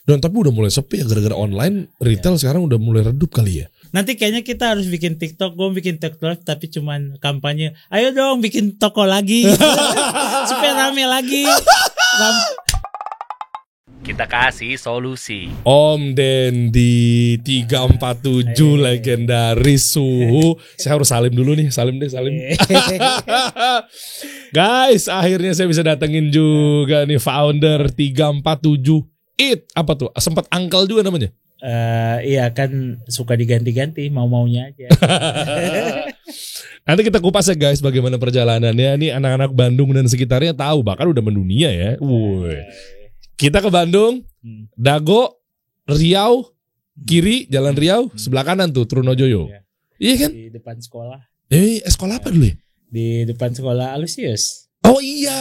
Dan tapi udah mulai sepi ya gara-gara online, retail sekarang udah mulai redup kali ya. Nanti kayaknya kita harus bikin TikTok. Gue bikin TikTok tapi cuman kampanye. Ayo dong bikin toko lagi supaya rame lagi. Kita kasih solusi. Om Dendi 347 legendaris suhu. Saya harus salim dulu nih, salim. Guys, akhirnya saya bisa datengin juga nih founder 347 Eat. Apa tuh? Sempat Uncle juga namanya? Iya kan suka diganti-ganti mau-maunya aja. Nanti kita kupas ya guys bagaimana perjalanannya. Ini anak-anak Bandung dan sekitarnya tahu, bahkan udah mendunia ya. Kita ke Bandung, Dago, Riau, kiri Jalan Riau, sebelah kanan tuh Trunojoyo. Iya kan? Di depan sekolah. Sekolah apa dulu ya? Di depan sekolah Alusius. Oh iya.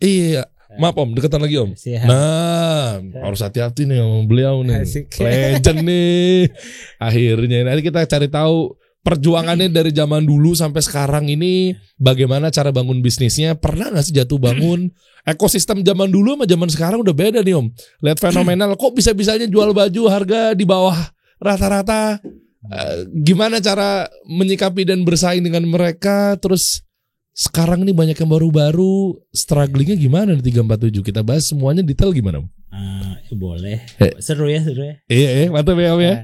Iya. Maaf Om, deketan lagi Om. Siap. Nah, harus hati-hati nih sama beliau nih. Asik. Legend nih. Akhirnya nanti kita cari tahu perjuangannya dari zaman dulu sampai sekarang ini, bagaimana cara bangun bisnisnya. Pernah gak sih jatuh bangun? Ekosistem zaman dulu sama zaman sekarang udah beda nih Om. Lihat fenomenal, kok bisa-bisanya jual baju harga di bawah rata-rata. Gimana cara menyikapi dan bersaing dengan mereka. Terus sekarang ini banyak yang baru-baru. Strugglingnya gimana di 347? Kita bahas semuanya detail gimana Om? Boleh. Seru ya. Iya, mantap ya Om ya.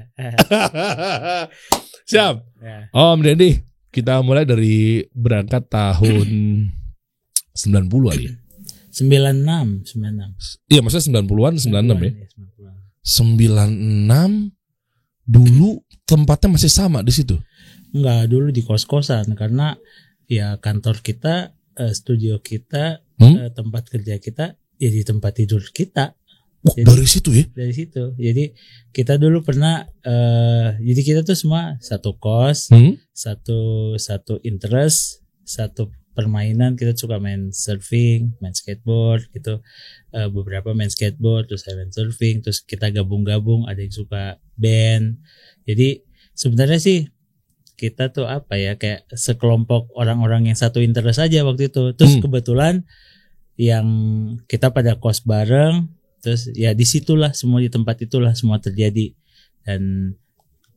Siap. Om Dendi, kita mulai dari berangkat tahun 90 kali ya? 96. Iya, maksudnya 90-an, 96 ya? 96 96. dulu tempatnya masih sama di situ? Enggak, dulu di kos-kosan karena ya kantor kita, studio kita, tempat kerja kita ya di tempat tidur kita. Jadi, dari situ ya? Dari situ. Jadi kita dulu pernah jadi kita tuh semua satu kos, satu interest, satu permainan. Kita suka main surfing, main skateboard gitu. Beberapa main skateboard, terus saya main surfing, terus kita gabung-gabung, ada yang suka band. Jadi sebenarnya sih kita tuh apa ya, kayak sekelompok orang-orang yang satu interest aja waktu itu. Terus kebetulan yang kita pada kos bareng, terus ya disitulah semua, di tempat itulah semua terjadi. Dan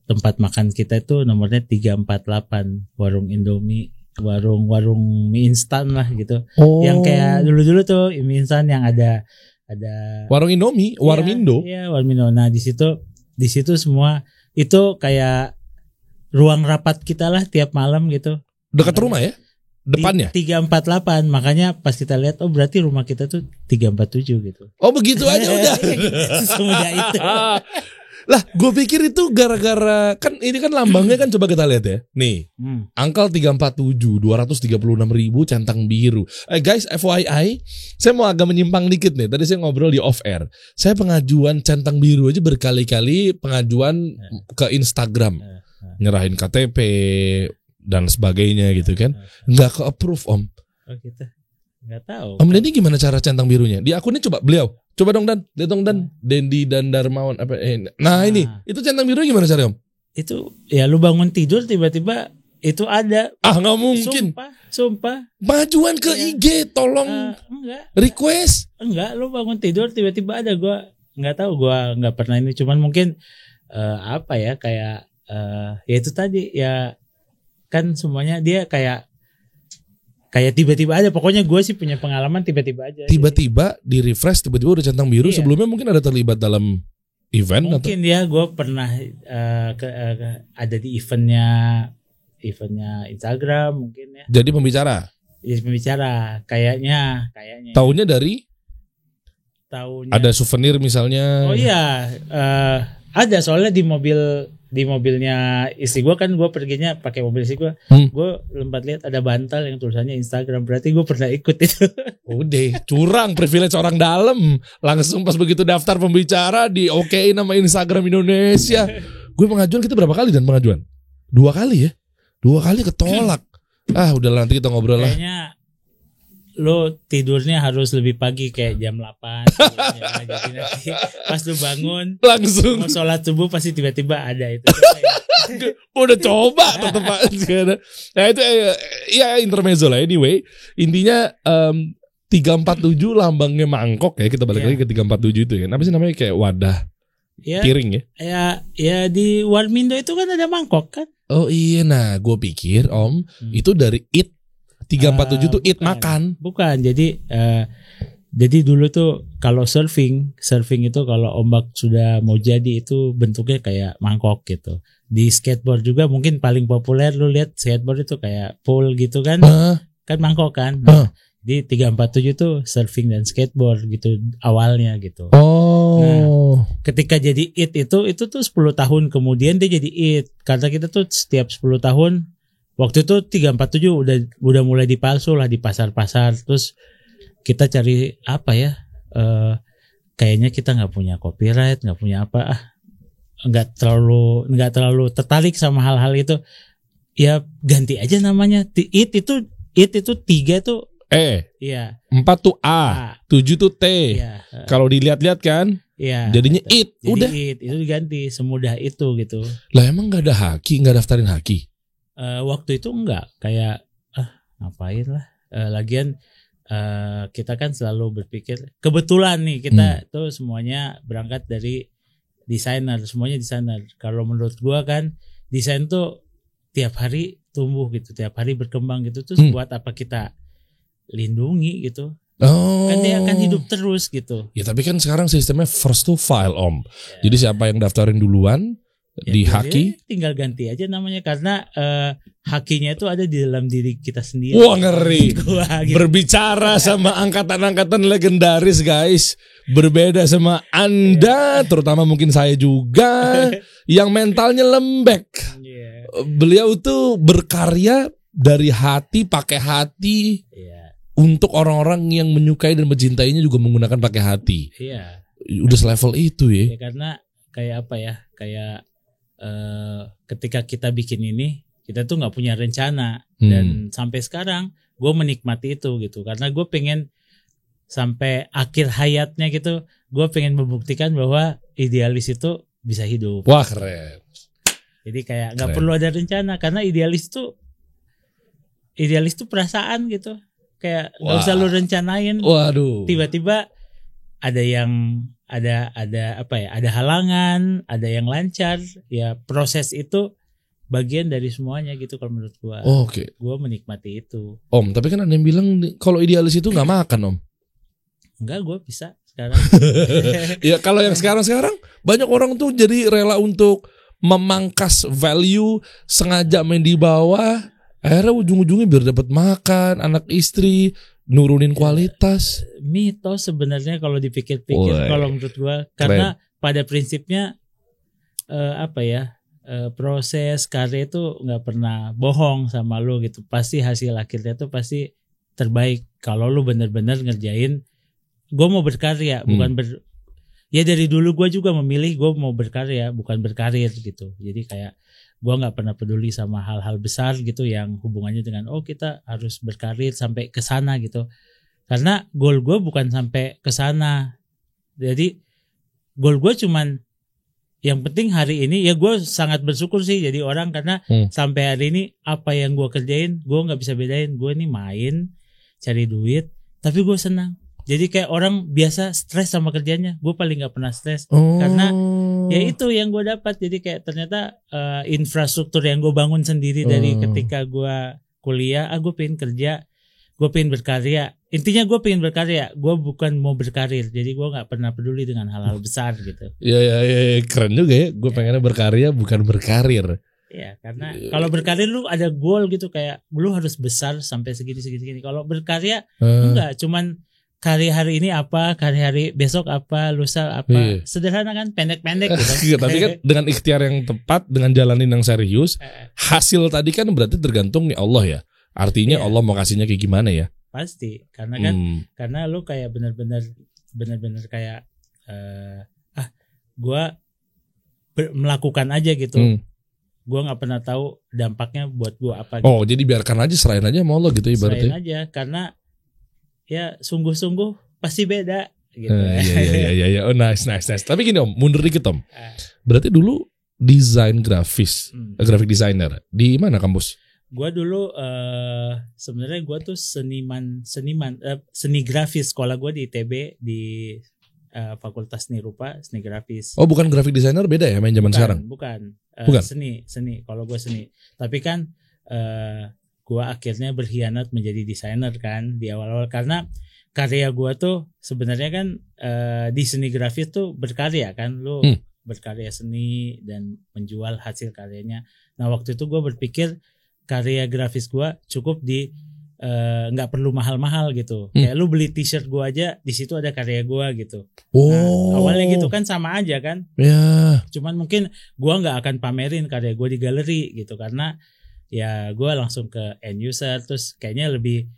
tempat makan kita itu nomornya 348, warung Indomie, warung mie instan lah gitu. Yang kayak dulu tuh mie instan yang ada warung Indomie, Warmindo. Iya, Warmindo. Nah, di situ semua itu kayak ruang rapat kita lah tiap malam gitu. Dekat rumah ya? Depannya? 348. Makanya pas kita lihat, oh berarti rumah kita tuh 347 gitu. Oh begitu aja udah. Semudah itu. Lah gue pikir itu gara-gara, kan ini kan lambangnya kan, coba kita lihat ya. Nih, angka 347, 236.000 centang biru. Guys, FYI, saya mau agak menyimpang dikit nih. Tadi saya ngobrol di off air. Saya pengajuan centang biru aja berkali-kali, pengajuan ke Instagram. Nyerahin KTP dan sebagainya gitu kan. Nggak ke-approve Om. Oh gitu. Nggak tahu. Om Dendi gimana cara centang birunya? Di akunnya coba dong Dan, lihat dong Dan, Dendi dan Darmawan apa Nah ini, itu centang biru gimana cara Om? Itu ya lu bangun tidur tiba-tiba itu ada. Nggak mungkin. Sumpah. Majuan ke IG, tolong. Enggak. Request. Enggak, lu bangun tidur tiba-tiba ada. Gua nggak tahu, gua nggak pernah ini. Cuman mungkin apa ya, kayak ya itu tadi ya, kan semuanya dia kayak tiba-tiba aja. Pokoknya gue sih punya pengalaman tiba-tiba aja. Jadi, di refresh tiba-tiba udah centang biru. Sebelumnya mungkin ada terlibat dalam event. Mungkin atau? Ya gue pernah ada di eventnya Instagram mungkin ya. Jadi pembicara. Jadi pembicara kayaknya. Tahunnya dari? Ada souvenir misalnya. Oh iya, ada soalnya di mobilnya istri gue, kan gue perginya pakai mobil istri gue. Gue lempat lihat ada bantal yang tulisannya Instagram, berarti gue pernah ikut itu. Udah curang, privilege orang dalam. Langsung pas begitu daftar pembicara di okein nama Instagram Indonesia. Gue pengajuan kita berapa kali dan pengajuan? 2 kali ya. 2 kali ketolak. Udah nanti kita ngobrol lah. Kayaknya lo tidurnya harus lebih pagi, kayak jam 8 ya, jadi nanti pas lu bangun langsung mau sholat subuh pasti tiba-tiba ada itu. Udah coba tetep aja. Nah itu ya intermezzo lah. Anyway, intinya 347 lambangnya mangkok ya. Kita balik Iya. lagi ke 347 itu kan. Apa sih namanya, kayak wadah Ya, piring ya? ya di Warmindo itu kan ada mangkok kan? Oh iya, nah gue pikir Om itu dari eat 347 tuh eat Bukan. makan. Bukan. Jadi dulu tuh kalau surfing itu kalau ombak sudah mau jadi itu bentuknya kayak mangkok gitu. Di skateboard juga mungkin paling populer, lu lihat skateboard itu kayak pole gitu kan. Kan mangkok kan. Di 347 tuh surfing dan skateboard gitu awalnya gitu. Oh. Ketika jadi it itu tuh 10 tahun kemudian dia jadi it. Karena kita tuh setiap 10 tahun waktu itu 347 udah mulai dipalsu lah di pasar-pasar. Terus kita cari apa ya? Kayaknya kita nggak punya copyright, nggak punya apa, nggak terlalu tertarik sama hal-hal itu. Ya ganti aja namanya. It itu 3 tuh iya. 4 tuh A, 7 tuh T. Iya. Kalau dilihat-lihat kan, jadinya betul. it. Jadi Udah. itu diganti semudah itu gitu. Lah emang nggak ada haki, nggak daftarin haki? Waktu itu enggak, kayak ngapain lah. Lagian kita kan selalu berpikir, kebetulan nih kita tuh semuanya berangkat dari desainer, semuanya desainer. Kalau menurut gua kan desain tuh tiap hari tumbuh gitu, tiap hari berkembang gitu. Terus buat apa kita lindungi gitu? Oh. Kan dia akan hidup terus gitu. Ya tapi kan sekarang sistemnya first to file Om. Jadi siapa yang daftarin duluan di haki, tinggal ganti aja namanya karena hakinya itu ada di dalam diri kita sendiri. wah ngeri. Gua, gitu. Berbicara sama angkatan-angkatan legendaris guys, berbeda sama Anda, terutama mungkin saya juga yang mentalnya lembek. Iya. Beliau tuh berkarya dari hati, pakai hati. Iya. Untuk orang-orang yang menyukai dan mencintainya juga menggunakan pakai hati. Iya. Udah selevel itu ya. Ya karena kayak apa ya? Kayak ketika kita bikin ini, kita tuh nggak punya rencana dan sampai sekarang gue menikmati itu gitu. Karena gue pengen sampai akhir hayatnya gitu, gue pengen membuktikan bahwa idealis itu bisa hidup. Wah keren. Jadi kayak nggak perlu ada rencana karena idealis tuh perasaan gitu. Kayak nggak usah lu rencanain. Waduh. Tiba-tiba ada apa ya? Ada halangan, ada yang lancar. Ya proses itu bagian dari semuanya gitu kalau menurut gua. Oke. Gua menikmati itu. Om, tapi kan ada yang bilang kalau idealis itu nggak makan Om. Enggak, gua bisa sekarang. Ya kalau yang sekarang banyak orang tuh jadi rela untuk memangkas value, sengaja main di bawah. Akhirnya ujung-ujungnya biar dapat makan, anak istri, nurunin kualitas. Mitos sebenarnya kalau dipikir-pikir kalau menurut gua karena pada prinsipnya proses karya itu nggak pernah bohong sama lu gitu. Pasti hasil akhirnya tuh pasti terbaik kalau lu bener-bener ngerjain. Gue mau berkarya ya dari dulu gue juga memilih gue mau berkarya bukan berkarir gitu. Jadi kayak gue nggak pernah peduli sama hal-hal besar gitu yang hubungannya dengan kita harus berkarir sampai ke sana gitu. Karena goal gue bukan sampai ke sana. Jadi goal gue cuman yang penting hari ini ya gue sangat bersyukur sih jadi orang karena sampai hari ini apa yang gue kerjain gue nggak bisa bedain. Gue nih main cari duit tapi gue senang. Jadi kayak orang biasa stres sama kerjanya, gue paling nggak pernah stres karena ya itu yang gue dapat. Jadi kayak ternyata infrastruktur yang gue bangun sendiri dari ketika gue kuliah, gue pengen kerja, gue pengen berkarya. Intinya gue pengen berkarya, gue bukan mau berkarir. Jadi gue nggak pernah peduli dengan hal-hal besar gitu. Ya, keren juga ya. Gue pengennya berkarya bukan berkarir. Ya karena kalau berkarir lu ada goal gitu kayak lu harus besar sampai segini. Kalau berkarya enggak, cuman karya hari ini apa, karya hari besok apa, lusa apa, sederhana kan, pendek-pendek gitu. Tapi kan dengan ikhtiar yang tepat, dengan jalanin yang serius, hasil tadi kan berarti tergantung nih Allah ya. Artinya Allah mau kasihnya kayak gimana ya? Pasti, karena kan, karena lu kayak benar-benar kayak, gue melakukan aja gitu. Gue nggak pernah tahu dampaknya buat gue apa. Gitu. Oh, jadi biarkan aja, serahin aja sama Allah gitu ibaratnya. Serahin aja, karena ya sungguh-sungguh pasti beda gitu. Iya. Oh nice. Tapi gini Om, mundur dikit Om. Berarti dulu desain grafis, graphic designer di mana kampus? Gua dulu sebenarnya gua tuh seni grafis. Sekolah gua di ITB di Fakultas Seni Rupa, seni grafis. Oh, bukan graphic designer, beda ya main zaman sekarang? Bukan. Bukan. Seni. Kalau gua seni. Tapi kan gua akhirnya berkhianat menjadi desainer kan di awal-awal, karena karya gua tuh sebenarnya kan di seni grafis tuh berkarya kan, lu berkarya seni dan menjual hasil karyanya. Nah waktu itu gue berpikir karya grafis gue cukup di nggak perlu mahal-mahal gitu. Kayak lu beli t-shirt gue aja di situ ada karya gue gitu. Nah, awalnya gitu kan sama aja kan. Yeah. Cuman mungkin gue nggak akan pamerin karya gue di galeri gitu, karena ya gue langsung ke end user. Terus kayaknya lebih,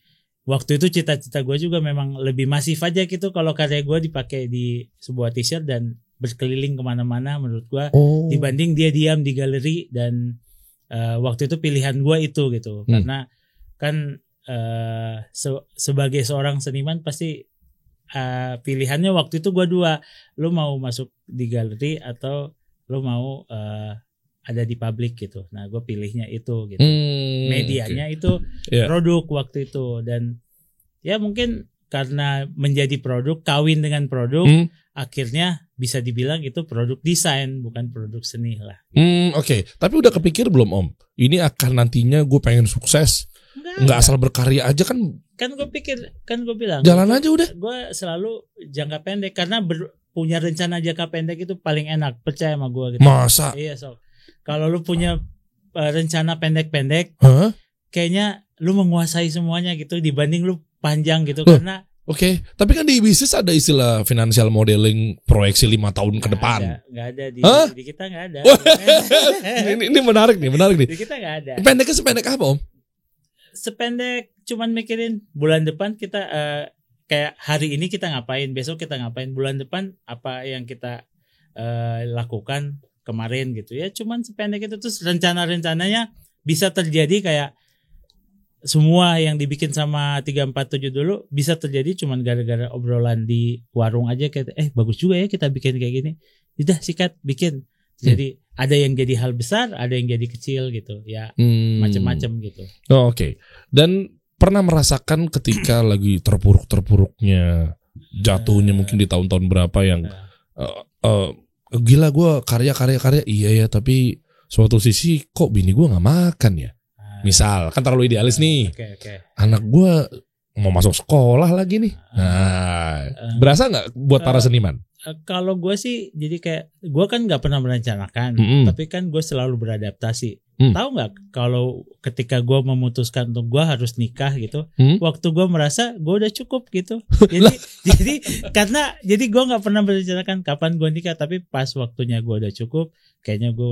waktu itu cita-cita gue juga memang lebih masif aja gitu kalau karya gue dipakai di sebuah t-shirt dan berkeliling kemana-mana menurut gue, dibanding dia diam di galeri. Dan waktu itu pilihan gue itu gitu, karena kan sebagai seorang seniman pasti pilihannya waktu itu gue dua, lu mau masuk di galeri atau lu mau ada di publik gitu. Nah gue pilihnya itu gitu, medianya itu produk waktu itu. Dan ya mungkin karena menjadi produk, kawin dengan produk, akhirnya bisa dibilang itu produk desain, bukan produk seni lah. Oke. Tapi udah kepikir belum Om? Ini akan nantinya gue pengen sukses, nggak asal berkarya aja kan? Kan gue pikir, kan gue bilang jalan aja udah. Gue selalu jangka pendek, karena punya rencana jangka pendek itu paling enak, percaya sama gue gitu. Masa? Iya, kalau lu punya rencana pendek-pendek, kayaknya lu menguasai semuanya gitu dibanding lu panjang gitu. Karena Oke, tapi kan di bisnis ada istilah financial modeling proyeksi 5 tahun ke depan. Nggak ada di kita nggak ada. ini menarik nih. Di kita nggak ada. Pendeknya sependek apa Om? Sependek cuman mikirin bulan depan kita kayak hari ini kita ngapain, besok kita ngapain, bulan depan apa yang kita lakukan kemarin gitu ya. Cuman sependek itu, terus rencana-rencananya bisa terjadi kayak semua yang dibikin sama 347 dulu bisa terjadi cuman gara-gara obrolan di warung aja, kayak bagus juga ya kita bikin kayak gini. Udah sikat bikin. Jadi ada yang jadi hal besar, ada yang jadi kecil gitu. Ya macam-macam gitu. Oh, oke. Dan pernah merasakan ketika lagi terpuruk-terpuruknya, jatuhnya mungkin di tahun-tahun berapa yang gila gue karya iya ya, tapi suatu sisi kok bini gue nggak makan ya. Misal kan terlalu idealis nih. Anak gue mau masuk sekolah lagi nih. Nah, berasa nggak buat para seniman? Kalau gue sih jadi kayak gue kan nggak pernah merencanakan, tapi kan gue selalu beradaptasi. Tahu nggak kalau ketika gue memutuskan untuk gue harus nikah gitu, waktu gue merasa gue udah cukup gitu. Jadi gue nggak pernah merencanakan kapan gue nikah, tapi pas waktunya gue udah cukup, kayaknya gue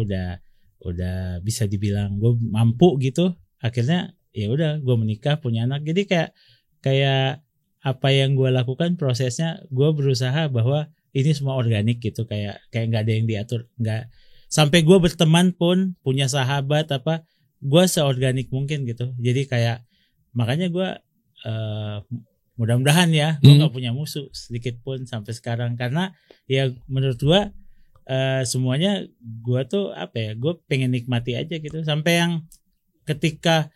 udah bisa dibilang gue mampu gitu. Akhirnya ya udah gue menikah, punya anak. Jadi kayak apa yang gue lakukan prosesnya, gue berusaha bahwa ini semua organik gitu, kayak nggak ada yang diatur, nggak sampai gue berteman pun punya sahabat apa, gue seorganik mungkin gitu. Jadi kayak makanya gue mudah-mudahan ya gue nggak punya musuh sedikit pun sampai sekarang, karena ya menurut gue semuanya gue tuh apa ya, gue pengen nikmati aja gitu. Sampai yang ketika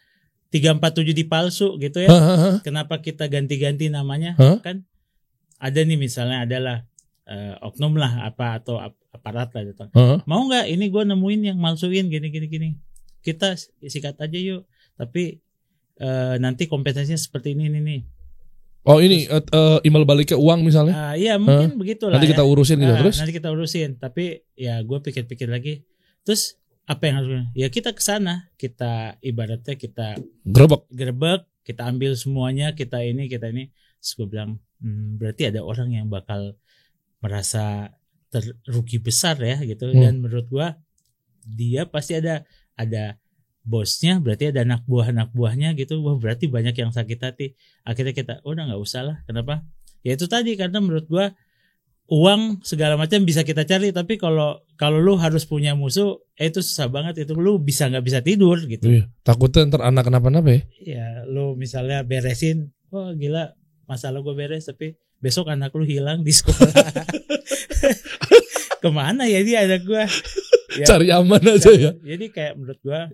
347 dipalsu gitu ya, kenapa kita ganti-ganti namanya? Kan ada nih misalnya adalah oknum lah apa atau aparat lah gitu. Mau nggak ini gue nemuin yang malsuin gini, kita sikat aja yuk, tapi nanti kompensasinya seperti ini nih. Oh ini email baliknya uang misalnya? Iya mungkin begitulah. Nanti kita urusin gitu terus? Nanti kita urusin, tapi ya gue pikir-pikir lagi. Terus apa yang harus? Ya kita kesana, kita ibaratnya kita gerebek, kita ambil semuanya, kita ini. Terus gue bilang berarti ada orang yang bakal merasa rugi besar ya gitu. Dan menurut gue dia pasti ada bosnya, berarti ada anak buahnya gitu. Wah berarti banyak yang sakit hati. Akhirnya kita udah nggak usah lah. Kenapa? Ya itu tadi, karena menurut gua uang segala macam bisa kita cari, tapi kalau lu harus punya musuh, itu susah banget. Itu lu nggak bisa tidur gitu. Iya, takutnya ntar anak kenapa-napa ya. Ya lu misalnya beresin, oh gila masalah gua beres, tapi besok anak lu hilang di sekolah. Kemana ya dia anak gua? Cari aman aja ya. Jadi kayak menurut gua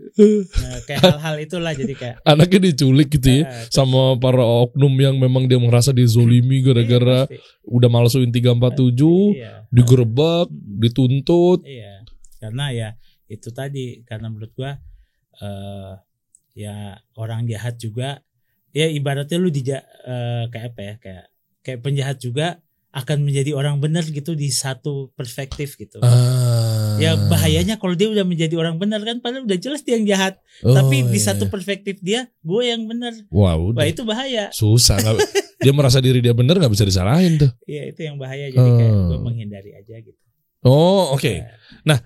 kayak hal-hal itulah jadi kayak anaknya diculik gitu ya sama para oknum yang memang dia merasa dizolimi gara-gara udah malesuin 347, digerebek, dituntut. Iya. Karena ya itu tadi, karena menurut gua ya orang jahat juga ya ibaratnya lu kayak apa ya, kayak penjahat juga akan menjadi orang benar gitu di satu perspektif gitu. Ya bahayanya kalau dia udah menjadi orang benar kan, padahal udah jelas dia yang jahat. Tapi di satu perspektif dia, gue yang benar. Wah itu bahaya. Susah. Dia merasa diri dia benar, nggak bisa disalahin tuh. Iya itu yang bahaya. Jadi kayak gue menghindari aja gitu. Oh oke. Nah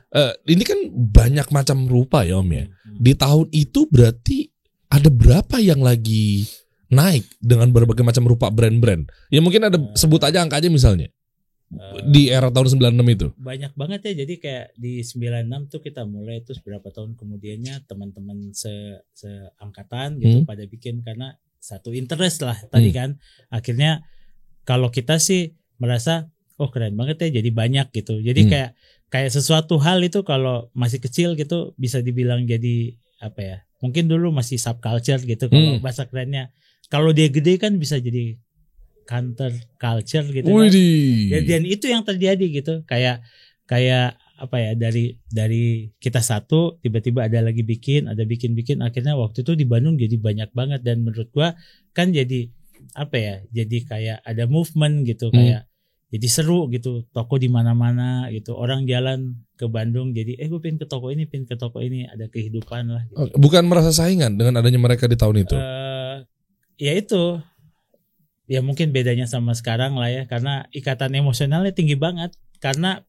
ini kan banyak macam rupa ya Om ya. Di tahun itu berarti ada berapa yang lagi naik dengan berbagai macam rupa brand-brand? Ya mungkin ada sebut aja angka aja misalnya. Di era tahun 96 itu. Banyak banget ya. Jadi kayak di 96 tuh kita mulai, terus berapa tahun kemudiannya teman-teman seangkatan gitu pada bikin karena satu interest lah tadi kan. Akhirnya kalau kita sih merasa oh keren banget ya, jadi banyak gitu. Jadi kayak sesuatu hal itu kalau masih kecil gitu bisa dibilang jadi apa ya? Mungkin dulu masih subculture gitu kalau bahasa kerennya. Kalau dia gede kan bisa jadi counter culture gitu kan. Dan itu yang terjadi gitu. Kayak apa ya, dari kita satu tiba-tiba ada lagi bikin akhirnya waktu itu di Bandung jadi banyak banget. Dan menurut gua kan jadi apa ya, jadi kayak ada movement gitu, kayak jadi seru gitu, toko di mana-mana gitu, orang jalan ke Bandung jadi gue pengen ke toko ini, ada kehidupan lah gitu. Bukan merasa saingan dengan adanya mereka di tahun itu? Ya itu ya mungkin bedanya sama sekarang lah ya, karena ikatan emosionalnya tinggi banget. Karena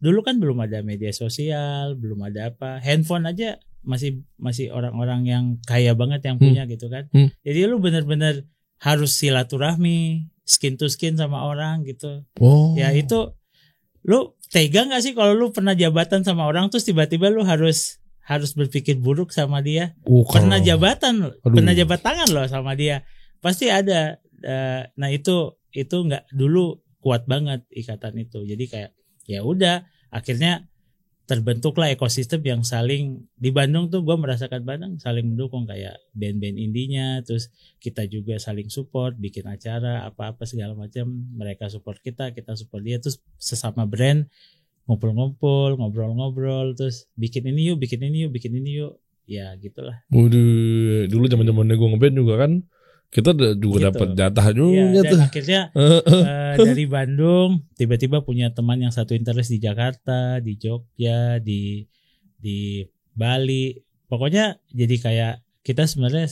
dulu kan belum ada media sosial, belum ada apa, handphone aja masih orang-orang yang kaya banget yang punya gitu kan. Jadi lu bener-bener harus silaturahmi, skin to skin sama orang gitu. Ya itu lu tega gak sih kalau lu pernah jabatan sama orang terus tiba-tiba lu harus berpikir buruk sama dia. Pernah jabat tangan loh sama dia. Pasti ada. Nah itu nggak, dulu kuat banget ikatan itu. Jadi kayak ya udah akhirnya terbentuklah ekosistem yang saling, di Bandung tuh gue merasakan Bandung saling mendukung, kayak band-band indinya, terus kita juga saling support, bikin acara apa-apa segala macam, mereka support kita support dia, terus sesama brand ngumpul-ngumpul, ngobrol-ngobrol, terus bikin ini yuk, ya gitulah. Dulu zaman-zamannya gue ngeband juga kan, kita juga dapat jatah juga dan tuh. Akhirnya dari Bandung tiba-tiba punya teman yang satu interest di Jakarta, di Jogja, di Bali. Pokoknya jadi kayak kita sebenarnya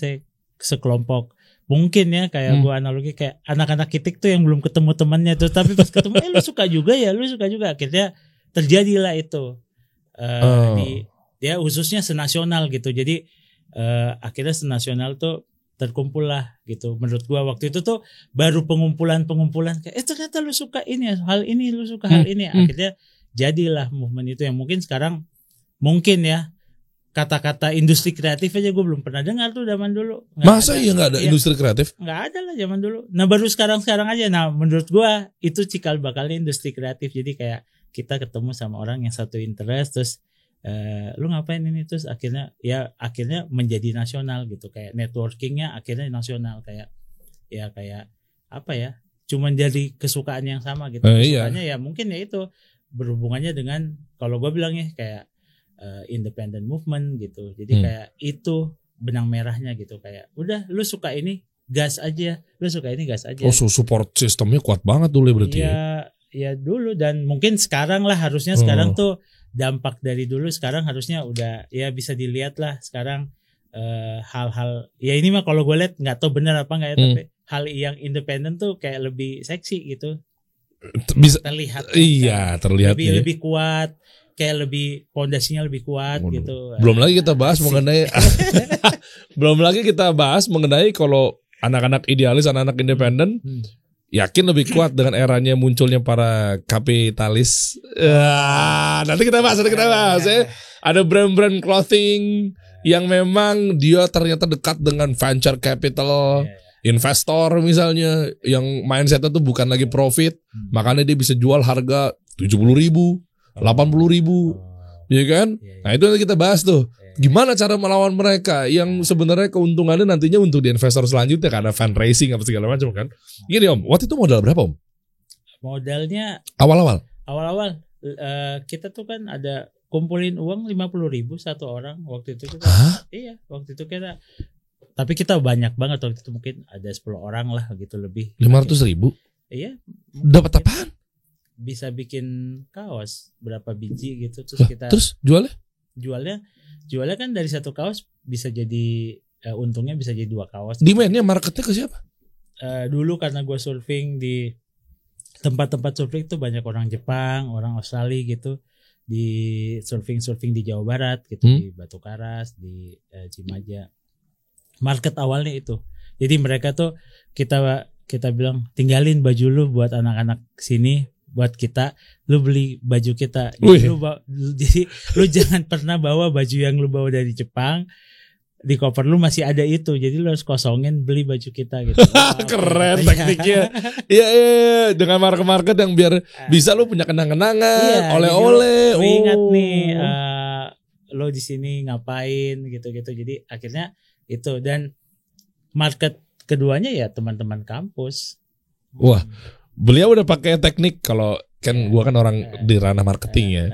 sekelompok, mungkin ya kayak gua analogi kayak anak-anak kitik tuh yang belum ketemu temannya tuh, tapi pas ketemu lu suka juga, akhirnya terjadilah itu khususnya senasional gitu. Jadi akhirnya senasional tuh terkumpul lah gitu. Menurut gua waktu itu tuh baru pengumpulan kayak ternyata lu suka ini hal ini, lu suka hal ini. Akhirnya jadilah movement itu yang mungkin sekarang mungkin ya kata-kata industri kreatif aja gue belum pernah dengar tuh zaman dulu. Masa iya nggak ada industri kreatif? Nggak ada lah zaman dulu. Nah baru sekarang aja. Nah menurut gua itu cikal bakalnya industri kreatif. Jadi kayak kita ketemu sama orang yang satu interest, terus lu ngapain ini, terus akhirnya menjadi nasional gitu, kayak networkingnya akhirnya nasional, kayak apa ya, cuman jadi kesukaan yang sama gitu. Kesukaannya ya mungkin ya itu berhubungannya dengan, kalau gue bilangnya kayak independent movement gitu. Jadi kayak itu benang merahnya gitu, kayak udah lu suka ini gas aja, lu suka ini gas aja. Support sistemnya kuat banget dulu berarti. Ya dulu, dan mungkin sekarang lah harusnya sekarang tuh dampak dari dulu sekarang harusnya udah ya bisa dilihat lah sekarang. Hal-hal ya ini mah kalau gue lihat nggak tahu benar apa nggak ya, tapi hal yang independen tuh kayak lebih seksi gitu, bisa terlihat. Iya kan? Terlihat lebih kuat, kayak lebih pondasinya lebih kuat gitu. Belum lagi kita bahas mengenai kalau anak-anak idealis, anak-anak independen yakin lebih kuat dengan eranya munculnya para kapitalis. Nanti kita bahas. Ada brand-brand clothing yang memang dia ternyata dekat dengan venture capital, investor misalnya, yang mindsetnya tuh bukan lagi profit, makanya dia bisa jual harga 70.000, 80.000. Iya kan? Nah itu nanti kita bahas tuh. Gimana cara melawan mereka yang sebenarnya keuntungannya nantinya untuk di investor selanjutnya karena fundraising apa segala macam kan. Gini Om, waktu itu modal berapa Om? Modalnya Awal-awal kita tuh kan ada kumpulin uang 50.000 satu orang waktu itu kita. Iya, waktu itu kita. Tapi kita banyak banget waktu itu, mungkin ada 10 orang lah gitu lebih. 500.000? Iya. Dapat apaan? Bisa bikin kaos berapa biji gitu terus kita. Terus Jualnya kan dari satu kaos bisa jadi untungnya bisa jadi 2 kaos. Demand-nya marketnya ke siapa? Dulu karena gue surfing di tempat-tempat surfing tuh banyak orang Jepang, orang Australia gitu. Di surfing di Jawa Barat gitu, di Batu Karas, di Cimaja. Market awalnya itu. Jadi mereka tuh kita bilang tinggalin baju lu buat anak-anak sini, buat kita, lu beli baju kita. Jadi lu jangan pernah bawa baju yang lu bawa dari Jepang. Di koper lu masih ada itu, jadi lu harus kosongin beli baju kita gitu. Keren tekniknya. Iya, dengan market yang biar bisa lu punya kenang-kenangan, oleh-oleh. Lu ingat nih, lo di sini ngapain gitu-gitu. Jadi akhirnya itu, dan market keduanya ya teman-teman kampus. Wah, beliau udah pakai teknik. Kalau kan gua kan orang di ranah marketing ya,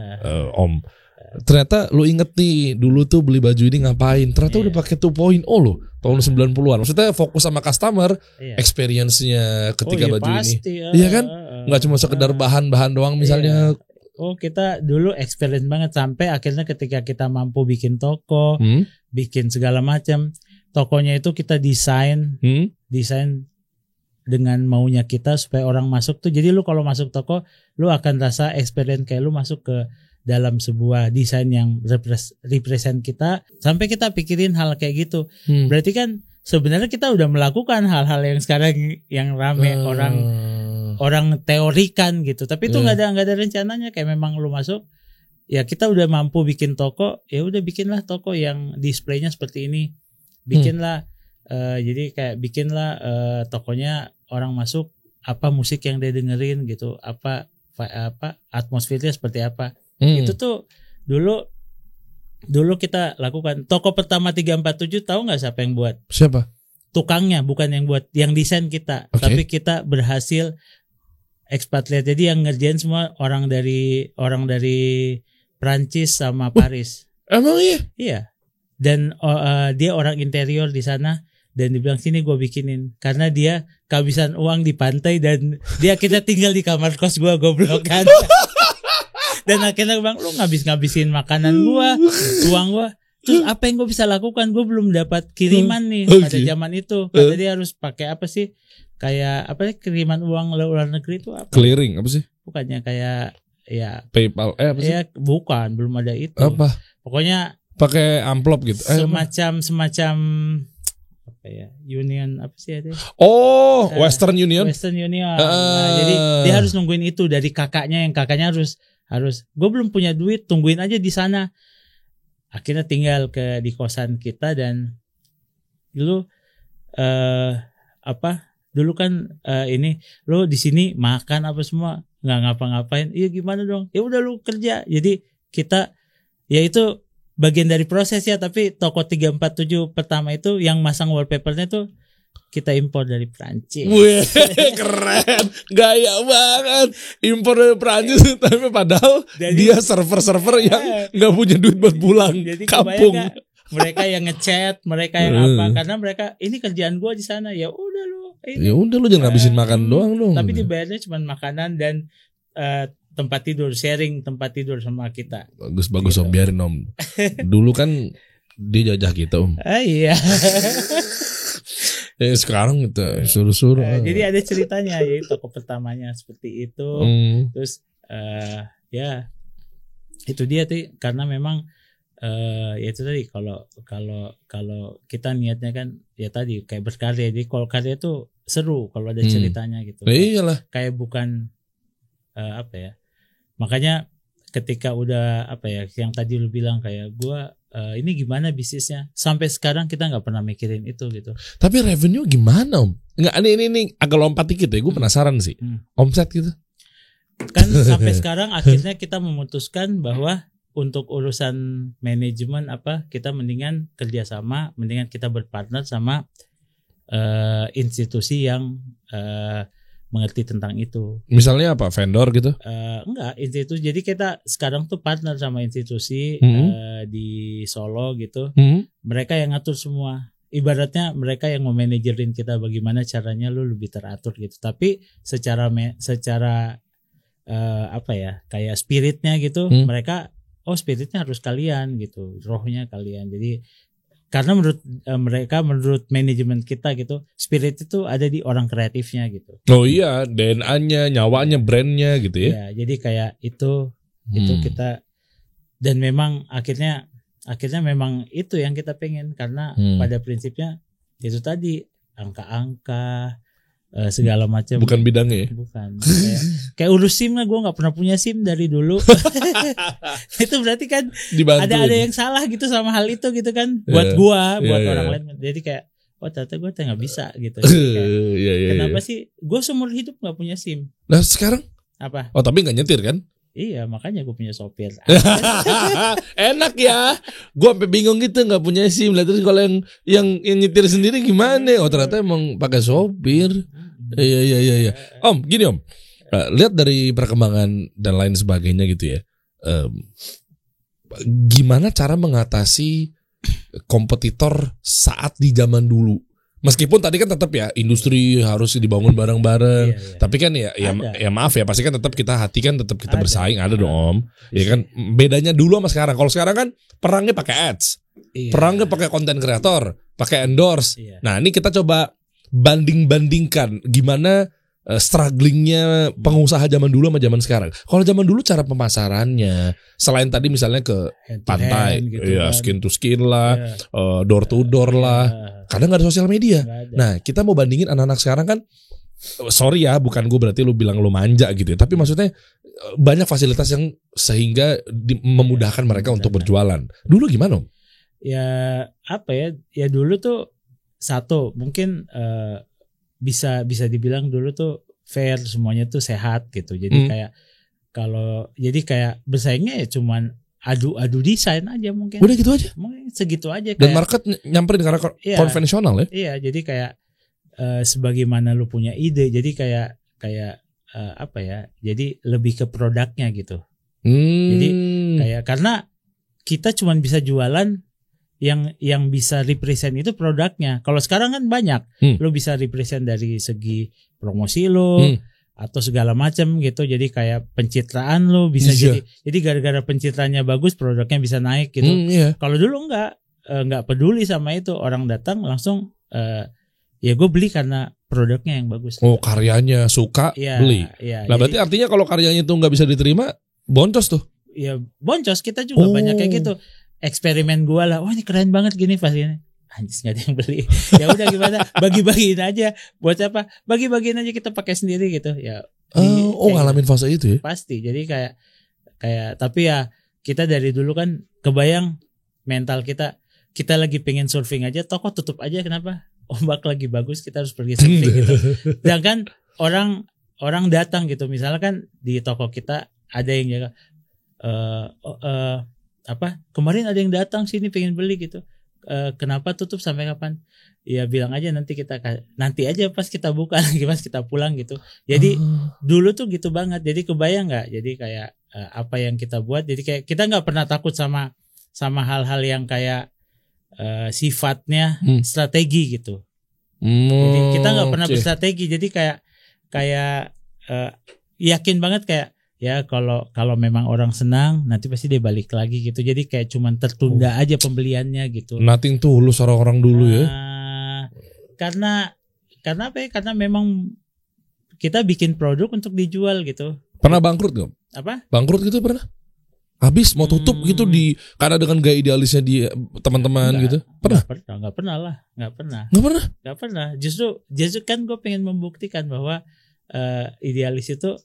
Om. Ternyata lu inget nih dulu tuh beli baju ini ngapain. Ternyata udah pakai 2.0 loh tahun 90-an. Maksudnya fokus sama customer, experience-nya ketika baju pasti, ini. Iya kan? Nggak cuma sekedar bahan-bahan doang misalnya. Kita dulu experience banget sampai akhirnya ketika kita mampu bikin toko, bikin segala macam. Tokonya itu kita desain dengan maunya kita supaya orang masuk tuh. Jadi lu kalau masuk toko, lu akan rasa experience kayak lu masuk ke dalam sebuah desain yang represent kita, sampai kita pikirin hal kayak gitu. Berarti kan sebenarnya kita udah melakukan hal-hal yang sekarang yang rame orang teorikan gitu. Tapi itu nggak ada rencananya, kayak memang lu masuk, ya kita udah mampu bikin toko, ya udah bikinlah toko yang displaynya seperti ini. Bikinlah jadi kayak bikinlah tokonya orang masuk apa musik yang dia dengerin gitu, apa atmosfernya seperti apa. Itu tuh dulu kita lakukan. Toko pertama 347 tahu nggak siapa yang buat? Siapa? Tukangnya, bukan yang buat, yang desain kita. Tapi kita berhasil ekspatriat. Jadi yang ngerjain semua orang dari Prancis sama Paris. Emang iya? Iya. Dan dia orang interior di sana. Dan dibilang sini gue bikinin, karena dia kehabisan uang di pantai dan kita tinggal di kamar kos gue goblokan. Dan akhirnya gue bilang, lu ngabisin makanan gue, uang gue. Terus apa yang gue bisa lakukan? Gue belum dapat kiriman nih pada zaman itu. Kata dia harus pakai apa sih? Kayak apa sih kiriman uang luar negeri itu apa? Clearing apa sih? Bukannya kayak ya PayPal apa sih? Ya bukan, belum ada itu. Apa? Pokoknya pakai amplop gitu. Semacam apa ya? Union apa sih ada? Oh, Western Union. Nah, jadi dia harus nungguin itu dari kakaknya, yang kakaknya harus gue belum punya duit, tungguin aja di sana. Akhirnya tinggal di kosan kita. Dan dulu dulu kan ini lo di sini makan apa semua nggak ngapa-ngapain. Iya gimana dong? Ya udah lu kerja. Jadi kita ya itu bagian dari proses ya. Tapi toko 347 pertama itu yang masang wallpapernya tuh kita impor dari Prancis. Wih, keren, gaya banget. Impor dari Prancis, tapi padahal dia server-server yang nggak punya duit buat pulang jadi kampung. Mereka yang ngechat, mereka yang apa? Karena mereka ini kerjaan gue di sana. Ya udah lu. Ya udah lu jangan ngabisin makan doang dong. Tapi dibayarnya cuma makanan dan tempat tidur, sharing tempat tidur sama kita. Bagus gitu. Om, biarin Om. Dulu kan dia jajah kita Om. Iya. Sekarang kita suruh-suruh. Jadi ada ceritanya ya, toko pertamanya seperti itu. Terus ya itu dia tuh, karena memang ya itu tadi kalau kita niatnya kan ya tadi kayak berkarya. Jadi kalau karya tuh seru kalau ada ceritanya gitu. Iyalah. Kayak bukan apa ya. Makanya ketika udah apa ya yang tadi lu bilang kayak gua ini gimana bisnisnya, sampai sekarang kita nggak pernah mikirin itu gitu. Tapi revenue gimana Om? Nggak, ini agak lompat dikit ya, gue penasaran sih. Omset gitu kan sampai sekarang akhirnya kita memutuskan bahwa untuk urusan manajemen kita mendingan kerjasama, mendingan kita berpartner sama institusi yang mengerti tentang itu. Misalnya apa? Vendor gitu? Enggak, institusi. Jadi kita sekarang tuh partner sama institusi di Solo gitu. Mereka yang ngatur semua. Ibaratnya mereka yang mau manajerin kita bagaimana caranya lu lebih teratur gitu. Tapi secara kayak spiritnya gitu, mereka spiritnya harus kalian gitu, rohnya kalian. Jadi karena menurut manajemen kita gitu, spirit itu ada di orang kreatifnya gitu. Oh iya, DNA-nya, nyawanya, brandnya gitu ya. Ya, jadi kayak itu kita, dan memang akhirnya memang itu yang kita pengen, karena pada prinsipnya itu tadi angka-angka segala macam. Bukan bidangnya ya? Bukan. Kayak urus SIM lah, gue nggak pernah punya SIM dari dulu. Itu berarti kan ada yang salah gitu sama hal itu gitu kan, buat orang lain. Jadi kayak ternyata gue nggak bisa gitu. Kenapa sih gue seumur hidup nggak punya SIM? Nah sekarang apa? Tapi nggak nyetir kan? Iya, makanya gue punya sopir. Enak ya. Gue sampai bingung gitu nggak punya SIM. Lah terus kalau yang nyetir sendiri gimana? Ternyata emang pakai sopir. Iya. Om, gini Om. Lihat dari perkembangan dan lain sebagainya gitu ya. Gimana cara mengatasi kompetitor saat di zaman dulu? Meskipun tadi kan tetap ya industri harus dibangun bareng-bareng, tapi kan ya maaf ya, pasti kan tetap kita tetap kita bersaing, ada dong Om. Ya kan bedanya dulu sama sekarang. Kalau sekarang kan perangnya pakai ads, perangnya pakai konten kreator, pakai endorse. Nah ini kita coba bandingkan gimana strugglingnya pengusaha zaman dulu sama zaman sekarang. Kalau zaman dulu cara pemasarannya, selain tadi misalnya ke pantai, gitu skin to skin lah, door to door lah, kadang nggak ada sosial media. Nah kita mau bandingin anak-anak sekarang kan, sorry ya, bukan gue berarti lu bilang lu manja gitu ya, tapi maksudnya banyak fasilitas yang sehingga memudahkan mereka untuk berjualan. Dulu gimana? Ya dulu tuh mungkin bisa dibilang dulu tuh fair, semuanya tuh sehat gitu. Jadi kayak bersaingnya ya cuman adu desain aja mungkin. Udah gitu aja. Mungkin segitu aja. Dan market nyamperin karena konvensional ya. Iya, jadi kayak sebagaimana lu punya ide, jadi kayak jadi lebih ke produknya gitu. Jadi kayak karena kita cuman bisa jualan yang bisa represent itu produknya. Kalau sekarang kan banyak, lo bisa represent dari segi promosi lo atau segala macam gitu. Jadi kayak pencitraan lo bisa jadi gara-gara pencitraannya bagus, produknya bisa naik gitu. Kalau dulu nggak peduli sama itu, orang datang langsung ya gue beli karena produknya yang bagus. Oh karyanya suka beli. Nah berarti artinya kalau karyanya itu nggak bisa diterima, boncos tuh. Ya boncos, kita juga banyak kayak gitu. Eksperimen gue lah, wah ini keren banget gini pasti ini. Anjir nggak ada yang beli. Ya udah gimana, bagi-bagiin aja. Buat apa? Bagi-bagiin aja, kita pakai sendiri gitu. Ya. Ngalamin fase itu ya? Pasti. Jadi kayak tapi ya kita dari dulu kan kebayang mental kita lagi pengen surfing aja, toko tutup aja, kenapa? Ombak lagi bagus, kita harus pergi surfing gitu. Sedangkan orang datang gitu, misalkan di toko kita ada yang jaga. Kemarin ada yang datang sini pengen beli gitu, kenapa tutup sampai kapan? Ya bilang aja nanti aja pas kita buka lagi, pas kita pulang gitu. Jadi dulu tuh gitu banget. Jadi kebayang nggak? Jadi kayak apa yang kita buat, jadi kayak kita nggak pernah takut sama hal-hal yang kayak sifatnya strategi gitu. Jadi kita nggak pernah berstrategi. Jadi kayak yakin banget kayak ya kalau memang orang senang nanti pasti dia balik lagi gitu. Jadi kayak cuman tertunda aja pembeliannya gitu. Nothing tulus orang-orang dulu ya. Karena apa ya? Karena memang kita bikin produk untuk dijual gitu. Pernah bangkrut gak? Apa? Bangkrut gitu pernah? Habis mau tutup gitu karena dengan gaya idealisnya di teman-teman gitu. Pernah? Enggak pernah. Justru kan gue pengen membuktikan bahwa idealis itu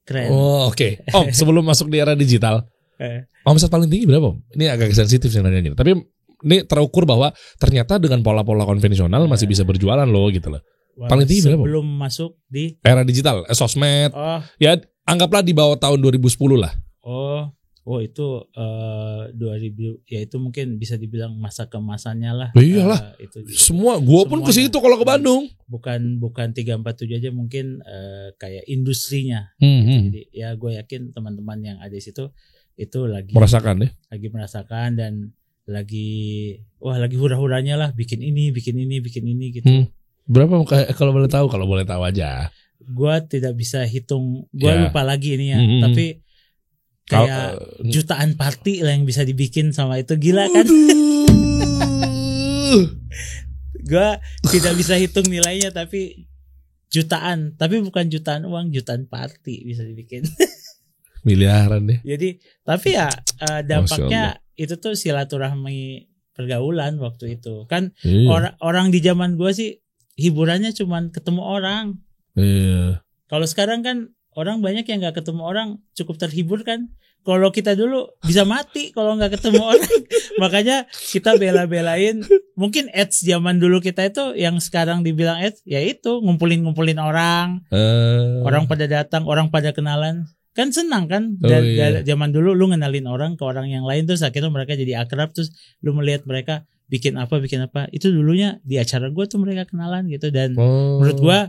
keren. Oh oke. Om, sebelum masuk di era digital, omset paling tinggi berapa Om? Ini agak sensitif sebenarnya. Tapi ini terukur bahwa ternyata dengan pola-pola konvensional masih bisa berjualan loh gitu loh. Paling tinggi berapa? Sebelum masuk di era digital, sosmed. Ya anggaplah di bawah tahun 2010 lah. Oh itu 2000 ya itu mungkin bisa dibilang masa kemasannya lah. Iyalah. Itu Semua gua pun ke situ kalau ke Bandung. Bukan 347 aja mungkin kayak industrinya. Jadi ya gue yakin teman-teman yang ada di situ itu lagi merasakan dan lagi hura-huranya lah bikin ini gitu. Berapa kalau boleh tahu? Kalau boleh tahu aja. Gua tidak bisa hitung, lupa lagi ini ya. Tapi kayak jutaan party lah yang bisa dibikin sama itu, gila kan? Gua tidak bisa hitung nilainya tapi jutaan, tapi bukan jutaan uang, jutaan party bisa dibikin. Miliaran deh. Jadi tapi ya dampaknya itu tuh silaturahmi pergaulan waktu itu kan. Orang di zaman gua sih hiburannya cuman ketemu orang. Iya. Kalau sekarang kan orang banyak yang nggak ketemu orang cukup terhibur kan. Kalau kita dulu bisa mati kalau nggak ketemu orang. Makanya kita bela-belain. Mungkin ads zaman dulu kita itu yang sekarang dibilang ads, ya itu ngumpulin orang. Orang pada datang, orang pada kenalan. Kan senang kan. Dan zaman dulu lu ngenalin orang ke orang yang lain terus akhirnya mereka jadi akrab, terus lu melihat mereka bikin apa. Itu dulunya di acara gue tuh mereka kenalan gitu. Dan menurut gue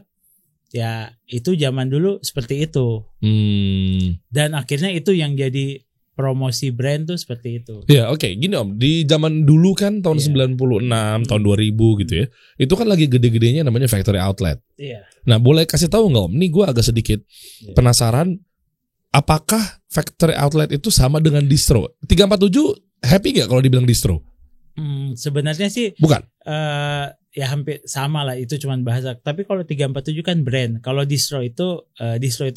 ya itu zaman dulu seperti itu. Dan akhirnya itu yang jadi promosi brand tuh seperti itu. Ya oke. Gini Om, di zaman dulu kan tahun 96, tahun 2000 gitu ya. Itu kan lagi gede-gedenya namanya factory outlet. Iya. Nah boleh kasih tahu nggak Om? Nih gue agak sedikit penasaran. Apakah factory outlet itu sama dengan distro? 347 happy nggak kalau dibilang distro? Sebenarnya sih bukan. Ya hampir sama lah, itu cuman bahasa. Tapi kalau 347 kan brand. Kalau distro itu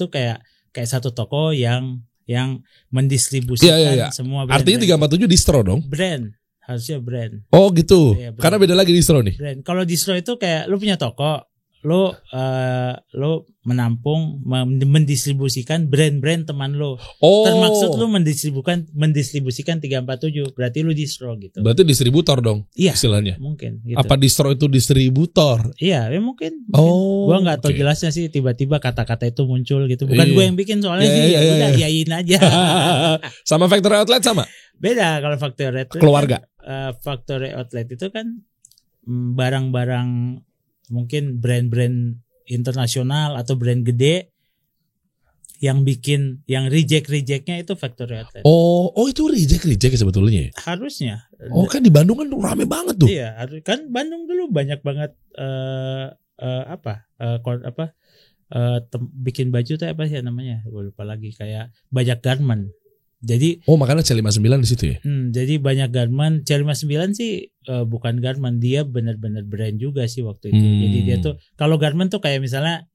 kayak satu toko yang mendistribusikan semua brand. Artinya 347 distro dong? Brand, harusnya brand. Oh gitu. Ya, karena beda lagi distro nih. Brand. Kalau distro itu kayak lu punya toko, lu menampung, mendistribusikan brand-brand teman lu. Termaksud lu mendistribusikan 347, berarti lu distro gitu. Berarti distributor dong, istilahnya. Mungkin gitu. Apa distro itu distributor? Iya, ya mungkin. Gua nggak tahu jelasnya sih, tiba-tiba kata-kata itu muncul gitu. Bukan gue yang bikin soalnya sih, udah yain aja. Sama factory outlet sama? Beda kalau factory outlet. Keluarga. Factory outlet itu kan barang-barang mungkin brand-brand internasional atau brand gede yang bikin, yang rejectnya itu factory outlet. Oh itu reject sebetulnya. Harusnya. Kan di Bandung kan rame banget tuh. Iya, kan Bandung dulu banyak banget bikin baju tuh apa sih namanya? Gue lupa lagi, kayak banyak garment. Jadi makanya C59 di situ ya. Jadi banyak garment. C59 sih bukan garment, dia benar-benar brand juga sih waktu itu. Jadi dia tuh kalau garment tuh kayak misalnya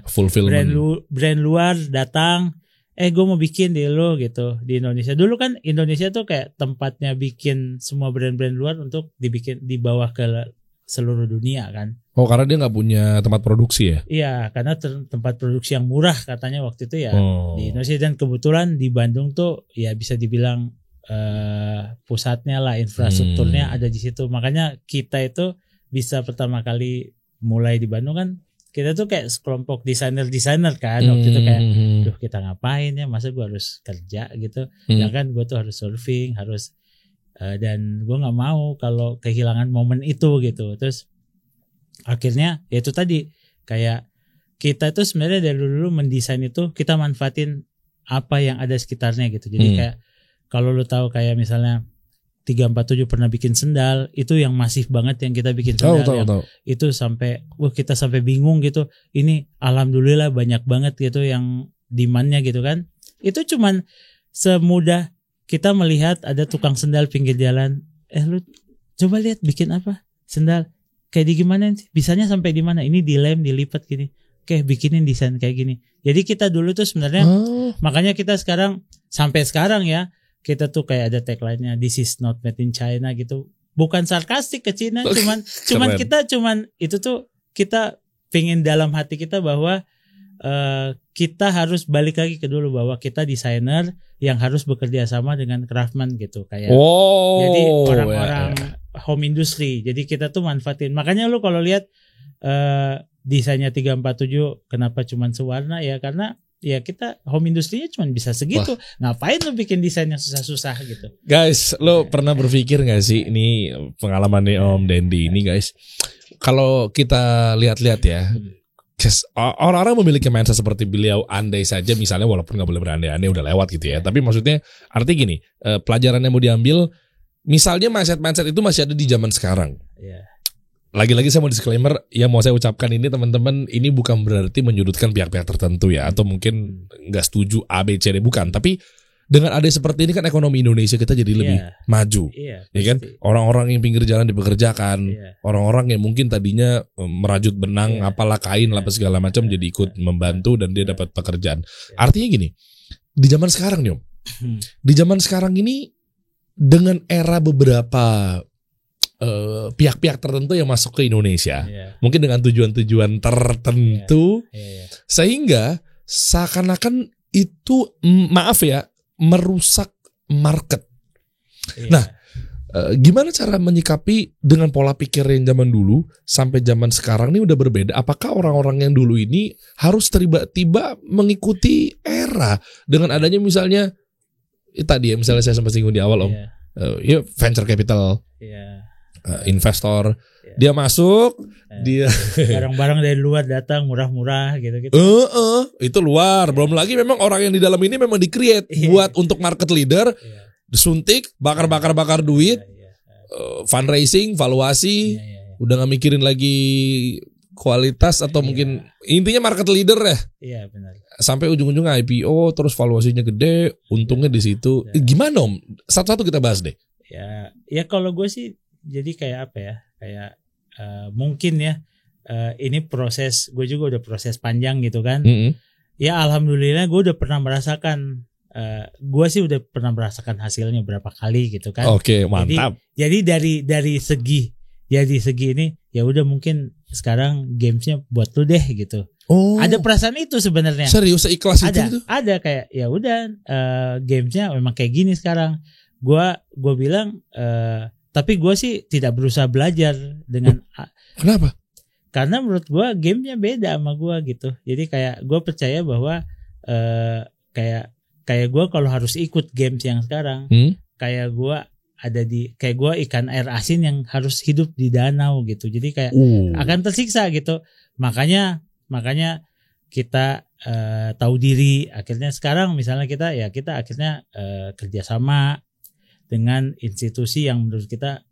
fulfillment. Brand luar datang, gue mau bikin di lo gitu di Indonesia. Dulu kan Indonesia tuh kayak tempatnya bikin semua brand-brand luar untuk dibawa ke seluruh dunia kan. Karena dia nggak punya tempat produksi ya? Iya, karena tempat produksi yang murah katanya waktu itu ya di Indonesia, dan kebetulan di Bandung tuh ya bisa dibilang pusatnya lah, infrastrukturnya ada di situ. Makanya kita itu bisa pertama kali mulai di Bandung kan, kita tuh kayak sekelompok desainer kan waktu itu kayak, duh kita ngapain ya, masa gue harus kerja gitu, ya kan gue tuh harus surfing, harus dan gue nggak mau kalau kehilangan momen itu gitu. Terus akhirnya ya itu tadi, kayak kita itu sebenarnya dari dulu mendesain itu kita manfaatin apa yang ada sekitarnya gitu. Jadi kayak kalau lu tahu kayak misalnya 347 pernah bikin sendal, itu yang masif banget yang kita bikin sendal. Tahu. Itu sampai kita sampai bingung gitu. Ini alhamdulillah banyak banget gitu yang demand-nya gitu kan. Itu cuman semudah kita melihat ada tukang sendal pinggir jalan, lu coba lihat bikin apa? Sendal kayak di gimana sih? Bisanya sampai di mana? Ini dilem, dilipat gini. Oke, bikinin desain kayak gini. Jadi kita dulu tuh sebenarnya makanya kita sampai sekarang ya, kita tuh kayak ada tagline-nya, this is not made in China gitu. Bukan sarkastik ke Cina, cuman kita itu tuh kita pengen dalam hati kita bahwa kita harus balik lagi ke dulu bahwa kita desainer yang harus bekerja sama dengan craftsman gitu, kayak jadi orang-orang home industry. Jadi kita tuh manfaatin. Makanya lu kalau lihat desainnya 347 kenapa cuman sewarna ya, karena ya kita home industrinya cuma bisa segitu. Ngapain lu bikin desain yang susah-susah gitu? Guys, lo pernah berpikir gak sih, ini pengalamannya Om Dendi ini guys, kalau kita lihat-lihat ya, orang-orang memiliki mindset seperti beliau, andai saja misalnya, walaupun gak boleh berandai-andai, udah lewat gitu ya, tapi maksudnya artinya gini, pelajaran yang mau diambil, misalnya mindset itu masih ada di zaman sekarang. Lagi-lagi saya mau disclaimer, yang mau saya ucapkan ini teman-teman, ini bukan berarti menyudutkan pihak-pihak tertentu ya, atau mungkin gak setuju A, B, C, D, bukan, tapi dengan ada seperti ini kan ekonomi Indonesia kita jadi lebih maju, ya kan? Orang-orang yang pinggir jalan dipekerjakan, orang-orang yang mungkin tadinya merajut benang, apalah kain, apa segala macam, jadi ikut membantu dan dia dapat pekerjaan. Artinya gini, di zaman sekarang nih Om, di zaman sekarang ini dengan era beberapa pihak-pihak tertentu yang masuk ke Indonesia, mungkin dengan tujuan-tujuan tertentu, sehingga seakan-akan itu maaf ya, merusak market. Nah, gimana cara menyikapi dengan pola pikir yang zaman dulu sampai zaman sekarang ini udah berbeda? Apakah orang-orang yang dulu ini harus tiba-tiba mengikuti era dengan adanya misalnya tadi ya, misalnya saya sempat singgung di awal Om, venture capital, investor, dia masuk, dia barang-barang dari luar datang murah-murah gitu-gitu. Itu luar. Belum lagi memang orang yang di dalam ini memang di-create buat untuk market leader, disuntik, bakar duit, fundraising, valuasi, udah nggak mikirin lagi kualitas atau mungkin intinya market leader ya. Iya benar. Sampai ujung-ujungnya IPO, terus valuasinya gede, untungnya di situ. Gimana Om? Satu-satu kita bahas deh. Ya kalau gue sih jadi kayak apa ya? Kayak mungkin ya ini proses, gue juga udah proses panjang gitu kan. Ya alhamdulillah gue udah pernah merasakan, gue sih udah pernah merasakan hasilnya berapa kali gitu kan. Oke, mantap. Jadi dari segi ini ya udah mungkin sekarang gamesnya buat lu deh gitu. Ada perasaan itu sebenarnya. Serius seikhlas itu? Ada kayak ya udah gamesnya memang kayak gini sekarang. Gue bilang tapi gue sih tidak berusaha belajar dengan. Kenapa? Karena menurut gue gamenya beda sama gue gitu. Jadi kayak gue percaya bahwa kayak gue kalau harus ikut games yang sekarang, kayak gue kayak gue ikan air asin yang harus hidup di danau gitu. Jadi kayak akan tersiksa gitu. Makanya kita tahu diri. Akhirnya sekarang misalnya kita akhirnya kerjasama dengan institusi yang menurut kita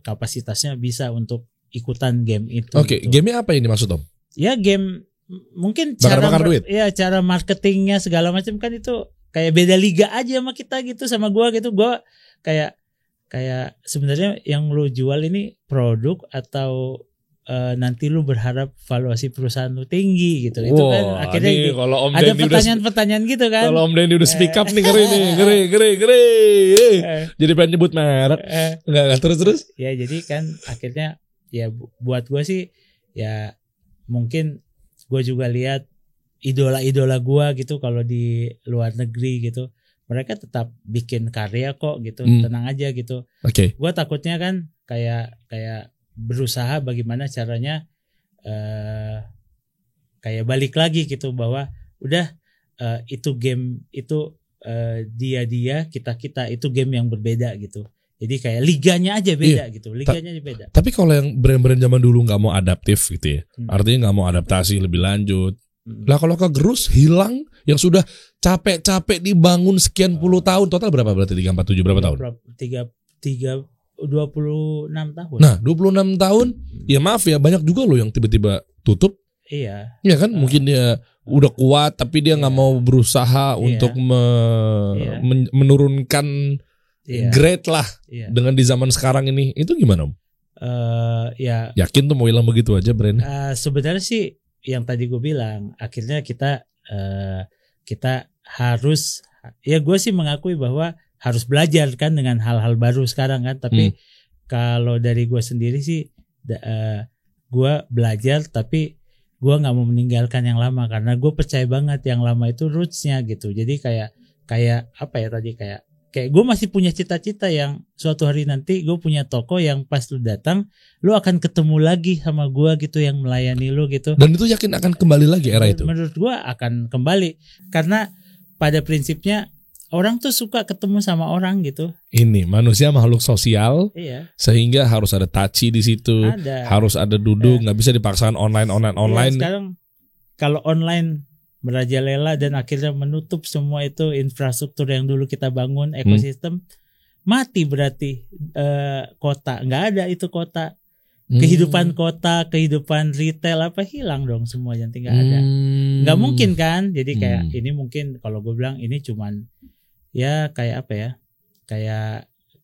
kapasitasnya bisa untuk ikutan game itu. Oke, gamenya apa ini maksud Om? Ya game mungkin bakar duit. Ya cara marketingnya segala macam kan itu kayak beda liga aja sama kita gitu, sama gua gitu. Gua kayak sebenarnya yang lu jual ini produk atau nanti lu berharap valuasi perusahaan lu tinggi gitu. Itu kan akhirnya kalau Om ada Dendi pertanyaan-pertanyaan gitu kan. Kalau Om Dendi udah speak up nih, ngeri. Jadi pengen nyebut merek. Enggak terus. Ya jadi kan akhirnya ya buat gue sih ya mungkin gue juga lihat idola-idola gue gitu kalau di luar negeri gitu. Mereka tetap bikin karya kok gitu. Tenang aja gitu. Gue takutnya kan kayak berusaha bagaimana caranya kayak balik lagi gitu bahwa udah itu game itu dia kita itu game yang berbeda gitu. Jadi kayak liganya aja beda gitu. Liganya aja beda. Tapi kalau yang brand-brand zaman dulu nggak mau adaptif gitu ya, artinya nggak mau adaptasi lebih lanjut. Lah kalau kegerus hilang yang sudah capek-capek dibangun sekian puluh tahun, total berapa berarti 347 berapa tahun? 26 tahun. Nah 26 tahun ya maaf ya, banyak juga loh yang tiba-tiba tutup. Iya. Ya kan mungkin dia udah kuat tapi dia nggak mau berusaha untuk menurunkan grade lah dengan di zaman sekarang ini. Itu gimana Om? Yakin tuh mau hilang begitu aja brand? Sebenarnya sih yang tadi gue bilang, akhirnya kita harus, ya gue sih mengakui bahwa harus belajar kan dengan hal-hal baru sekarang kan. Tapi kalau dari gue sendiri sih gue belajar tapi gue nggak mau meninggalkan yang lama karena gue percaya banget yang lama itu rootsnya gitu. Jadi kayak apa ya tadi kayak kayak gue masih punya cita-cita yang suatu hari nanti gue punya toko yang pas lu datang lu akan ketemu lagi sama gue gitu yang melayani lu gitu. Dan itu yakin akan kembali lagi era itu? Menurut gue akan kembali karena pada prinsipnya orang tuh suka ketemu sama orang gitu. Ini manusia makhluk sosial, Iya. sehingga harus ada touchy di situ, harus ada duduk, nggak bisa dipaksakan online. Iya, sekarang kalau online merajalela dan akhirnya menutup semua itu infrastruktur yang dulu kita bangun, ekosistem mati berarti kota, nggak ada itu kota, kehidupan kota, kehidupan retail apa hilang dong semuanya, nggak ada, nggak mungkin kan? Jadi kayak ini mungkin kalau gue bilang ini cuman ya kayak apa ya,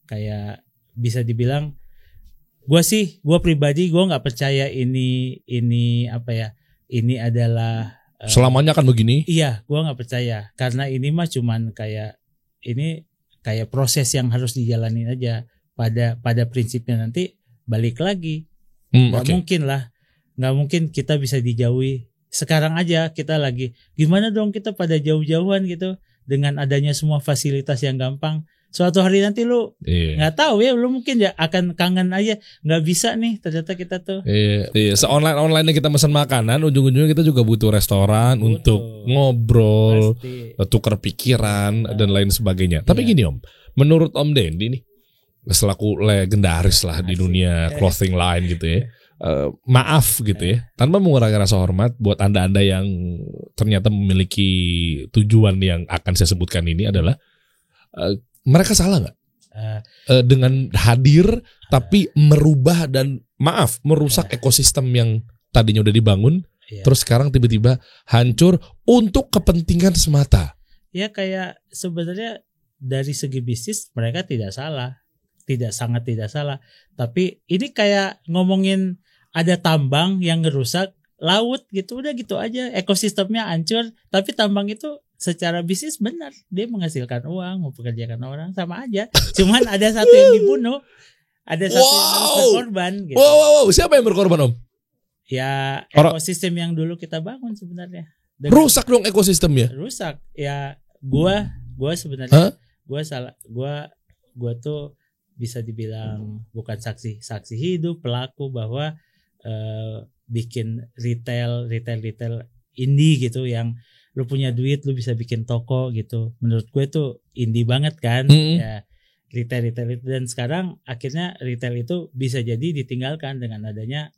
kayak bisa dibilang gue pribadi gue nggak percaya ini apa ya, ini adalah selamanya akan begini? Iya, gue nggak percaya karena ini mah cuman kayak proses yang harus dijalanin aja. Pada prinsipnya nanti balik lagi. Nggak mungkin kita bisa dijauhi. Sekarang aja kita lagi gimana dong kita pada jauh-jauhan gitu dengan adanya semua fasilitas yang gampang. Suatu hari nanti lu nggak tahu ya, lu mungkin ya akan kangen aja, nggak bisa nih ternyata kita tuh. Iya. Se-online kita pesan makanan, ujung-ujungnya kita juga butuh restoran untuk ngobrol, tukar pikiran dan lain sebagainya. Tapi gini Om, menurut Om Dendi nih, selaku legendaris lah di dunia clothing line gitu ya, maaf gitu ya, tanpa mengurangi rasa hormat buat anda-anda yang ternyata memiliki tujuan yang akan saya sebutkan ini adalah mereka salah nggak dengan hadir tapi merubah dan merusak ekosistem yang tadinya udah dibangun, terus sekarang tiba-tiba hancur untuk kepentingan semata? Ya kayak sebenarnya dari segi bisnis mereka sangat tidak salah. Tapi ini kayak ngomongin ada tambang yang ngerusak laut gitu, udah gitu aja ekosistemnya hancur. Tapi tambang itu secara bisnis benar, dia menghasilkan uang, mempekerjakan orang, sama aja. Cuman ada satu yang dibunuh, ada satu yang harus berkorban gitu. Wow, siapa yang berkorban Om? Ya ekosistem yang dulu kita bangun sebenarnya. Rusak dong ekosistemnya. Rusak. Ya gua sebenarnya gua tuh bisa dibilang bukan saksi hidup, pelaku bahwa bikin retail indie gitu yang lu punya duit lu bisa bikin toko gitu. Menurut gue tuh indie banget kan. Ya retail itu, dan sekarang akhirnya retail itu bisa jadi ditinggalkan dengan adanya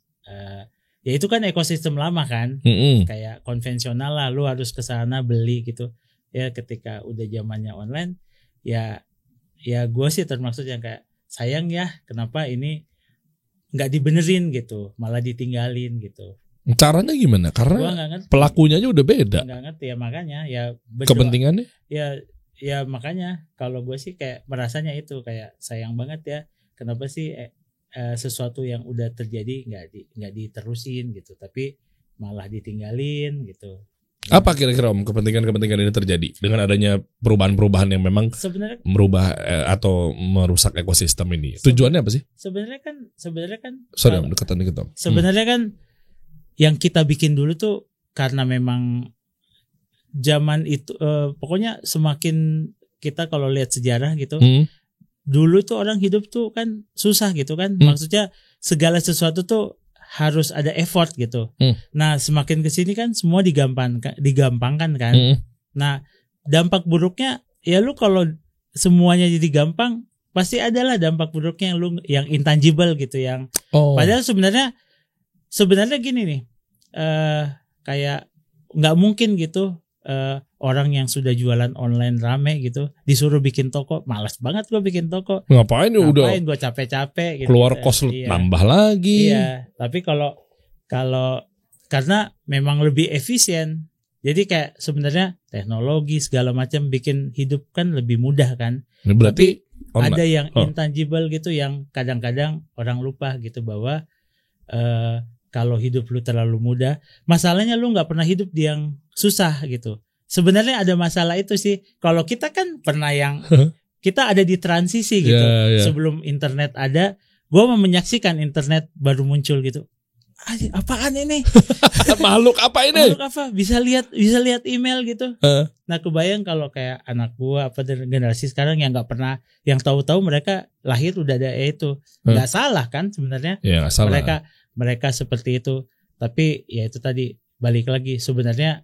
ya itu kan ekosistem lama kan. Kayak konvensional lah, lu harus kesana beli gitu. Ya ketika udah zamannya online ya gue sih termaksud yang kayak sayang ya kenapa ini nggak dibenerin gitu, malah ditinggalin gitu. Caranya gimana? Karena pelakunya aja udah beda. Nggak ngerti ya, makanya ya kepentingannya. Ya makanya kalau gue sih kayak merasanya itu kayak sayang banget ya. Kenapa sih sesuatu yang udah terjadi nggak diterusin gitu, tapi malah ditinggalin gitu. Apa kira-kira Om kepentingan ini terjadi dengan adanya perubahan-perubahan yang memang sebenarnya merubah atau merusak ekosistem ini? Tujuannya apa sih? Sebenarnya kan sorry Om, dekatan dikit Om. Sebenarnya kan yang kita bikin dulu tuh karena memang zaman itu pokoknya semakin kita kalau lihat sejarah gitu, dulu tuh orang hidup tuh kan susah gitu kan. Maksudnya segala sesuatu tuh harus ada effort gitu. Nah semakin kesini kan semua digampangkan kan. Nah dampak buruknya ya lu kalau semuanya jadi gampang pasti adalah dampak buruknya yang intangible gitu, yang padahal sebenarnya gini nih, kayak nggak mungkin gitu orang yang sudah jualan online rame gitu disuruh bikin toko, malas banget gue bikin toko. Ngapain udah gue capek-capek gitu, keluar kos nambah lagi. Iya, tapi kalau karena memang lebih efisien, jadi kayak sebenarnya teknologi segala macam bikin hidup kan lebih mudah kan. Berarti tapi ada yang intangible gitu yang kadang-kadang orang lupa gitu, bahwa kalau hidup lu terlalu mudah, masalahnya lu nggak pernah hidup di yang susah gitu. Sebenarnya ada masalah itu sih. Kalau kita kan pernah yang kita ada di transisi gitu. Sebelum internet ada, gue menyaksikan internet baru muncul gitu. apaan ini? Makhluk apa ini? Makhluk apa? Bisa lihat email gitu. Nah, kebayang kalau kayak anak gua apa dari generasi sekarang yang nggak pernah, yang tahu-tahu mereka lahir udah ada itu. Nggak salah kan sebenarnya? Ya, nggak salah. Mereka seperti itu. Tapi ya itu tadi balik lagi sebenarnya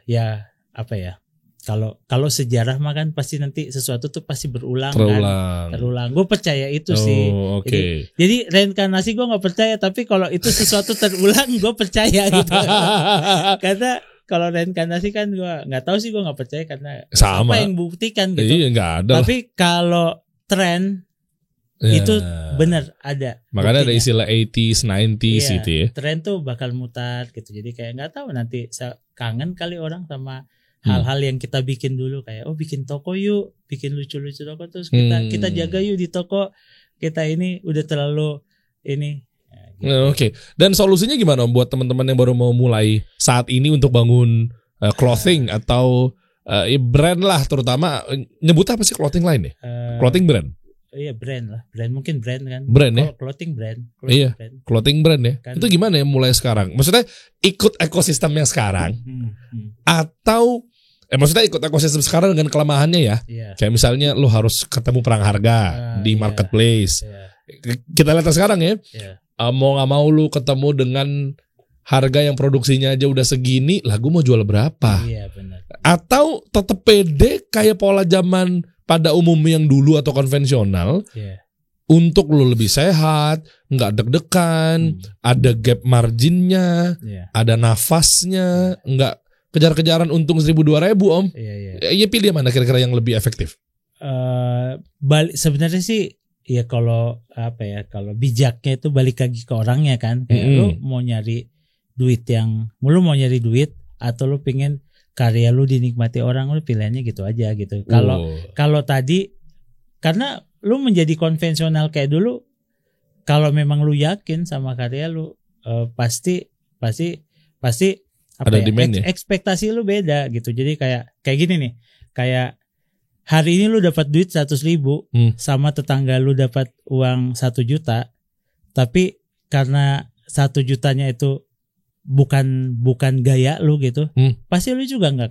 ya apa ya? Kalau sejarah mah kan pasti nanti sesuatu tuh pasti berulang. Terulang. Gue percaya itu sih. Okay. Jadi reinkarnasi gue nggak percaya, tapi kalau itu sesuatu terulang gue percaya gitu. Karena kalau reinkarnasi kan gue nggak tahu sih, gue nggak percaya karena sama. Apa yang buktikan gitu. Iya, nggak ada. Tapi kalau tren itu benar ada. Makanya buktinya. ada istilah 80s, 90s gitu ya. Tren tuh bakal mutar gitu. Jadi kayak nggak tahu nanti kangen kali orang sama hal-hal yang kita bikin dulu, kayak bikin toko yuk, bikin lucu-lucu toko, terus kita jaga yuk di toko kita ini udah terlalu ini. Gitu. Oke. Dan solusinya gimana buat teman-teman yang baru mau mulai saat ini untuk bangun clothing atau brand lah, terutama nyebut apa sih clothing lain ya? Clothing brand. Iya brand lah, mungkin brand kan. Brand ya. Clothing brand. Iya. Brand. Clothing brand ya. Kan. Itu gimana ya mulai sekarang? Maksudnya ikut ekosistem yang sekarang atau maksudnya ikut ekosistem sekarang dengan kelemahannya ya. Yeah. Kayak misalnya lo harus ketemu perang harga di marketplace. Kita lihat sekarang ya. Mau nggak mau lo ketemu dengan harga yang produksinya aja udah segini, lah gue mau jual berapa? Iya benar. Atau tetap pede kayak pola zaman pada umumnya yang dulu atau konvensional. Untuk lo lebih sehat, nggak deg-degan, ada gap marginnya, ada nafasnya, nggak kejar-kejaran untung 1.000-2.000 om. Iya pilih mana kira-kira yang lebih efektif? Sebenarnya sih ya kalau apa ya, kalau bijaknya itu balik lagi ke orangnya kan. Kayak lu mau nyari duit atau lu pengen karya lu dinikmati orang, lu pilihannya gitu aja gitu. Kalau tadi karena lu menjadi konvensional kayak dulu, kalau memang lu yakin sama karya lu pasti apa ya, ekspektasi lu beda gitu. Jadi kayak gini nih, kayak hari ini lu dapat duit 100.000 sama tetangga lu dapat uang 1 juta, tapi karena 1 jutanya itu bukan gaya lu gitu, pasti lu juga nggak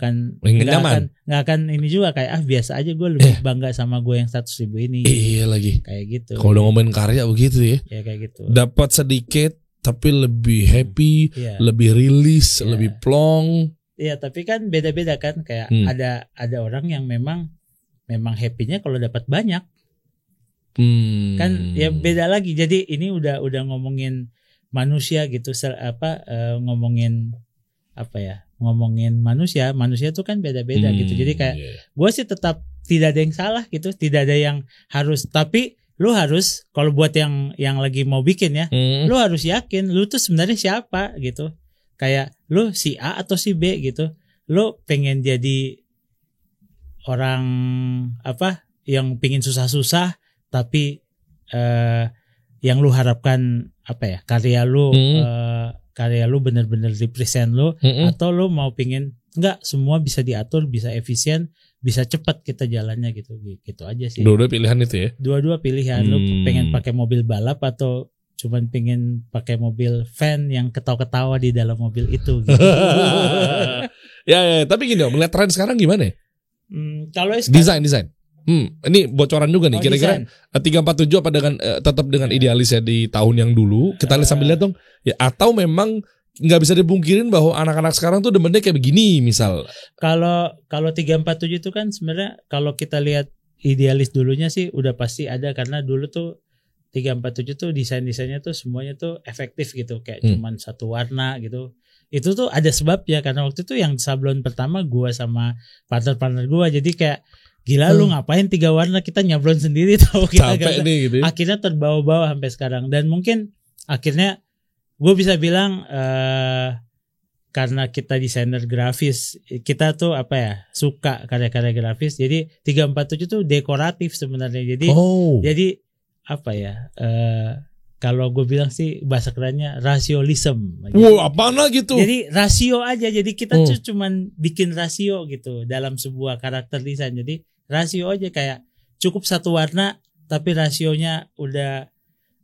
akan ini juga kayak biasa aja, gue lebih bangga sama gue yang 100.000 ini. Iya lagi. Kayak gitu. Kalau udah ngomongin karya begitu ya. Ya kayak gitu. Dapat sedikit tapi lebih happy, lebih rilis, lebih plong. Iya, tapi kan beda-beda kan, kayak ada orang yang memang happy-nya kalau dapat banyak. Kan ya beda lagi. Jadi ini udah ngomongin manusia gitu, ngomongin apa ya? Ngomongin manusia tuh kan beda-beda gitu. Jadi kayak gue sih tetap tidak ada yang salah gitu, tidak ada yang harus, tapi lu harus, kalau buat yang lagi mau bikin ya, lu harus yakin lu tuh sebenarnya siapa gitu. Kayak lu si A atau si B gitu. Lu pengen jadi orang apa yang pengen susah-susah, tapi yang lu harapkan apa ya, karya lu bener-bener represent lu, atau lu mau pengen enggak, semua bisa diatur, bisa efisien, bisa cepat kita jalannya gitu aja sih. Dua-dua pilihan itu ya. Dua-dua pilihan. Lu pengen pakai mobil balap atau cuman pengen pakai mobil van yang ketawa-ketawa di dalam mobil itu gitu. ya, tapi gini om, melihat tren sekarang gimana ya? Kalau desain. Ini bocoran juga nih, kira-kira 347 apa dengan tetap dengan idealis ya di tahun yang dulu. Kita lihat sambil lihat dong. Ya, atau memang nggak bisa dipungkirin bahwa anak-anak sekarang tuh demennya kayak begini misal. Kalau 347 itu kan sebenarnya kalau kita lihat idealis dulunya sih udah pasti ada, karena dulu tuh 347 tuh desain-desainnya tuh semuanya tuh efektif gitu, kayak cuman satu warna gitu. Itu tuh ada sebabnya, karena waktu itu yang sablon pertama gua sama partner gua, jadi kayak gila lu ngapain 3 warna, kita nyablon sendiri tau kita. Capek nih gitu. Akhirnya terbawa-bawa sampai sekarang, dan mungkin akhirnya gue bisa bilang karena kita desainer grafis, kita tuh apa ya, suka karya-karya grafis. Jadi 347 tuh dekoratif sebenarnya. Jadi apa ya, kalau gue bilang sih bahasa kerennya rasiolism. Apaan gitu? Jadi rasio aja. Jadi kita tuh cuman bikin rasio gitu dalam sebuah karakter desain. Jadi rasio aja, kayak cukup satu warna tapi rasionya udah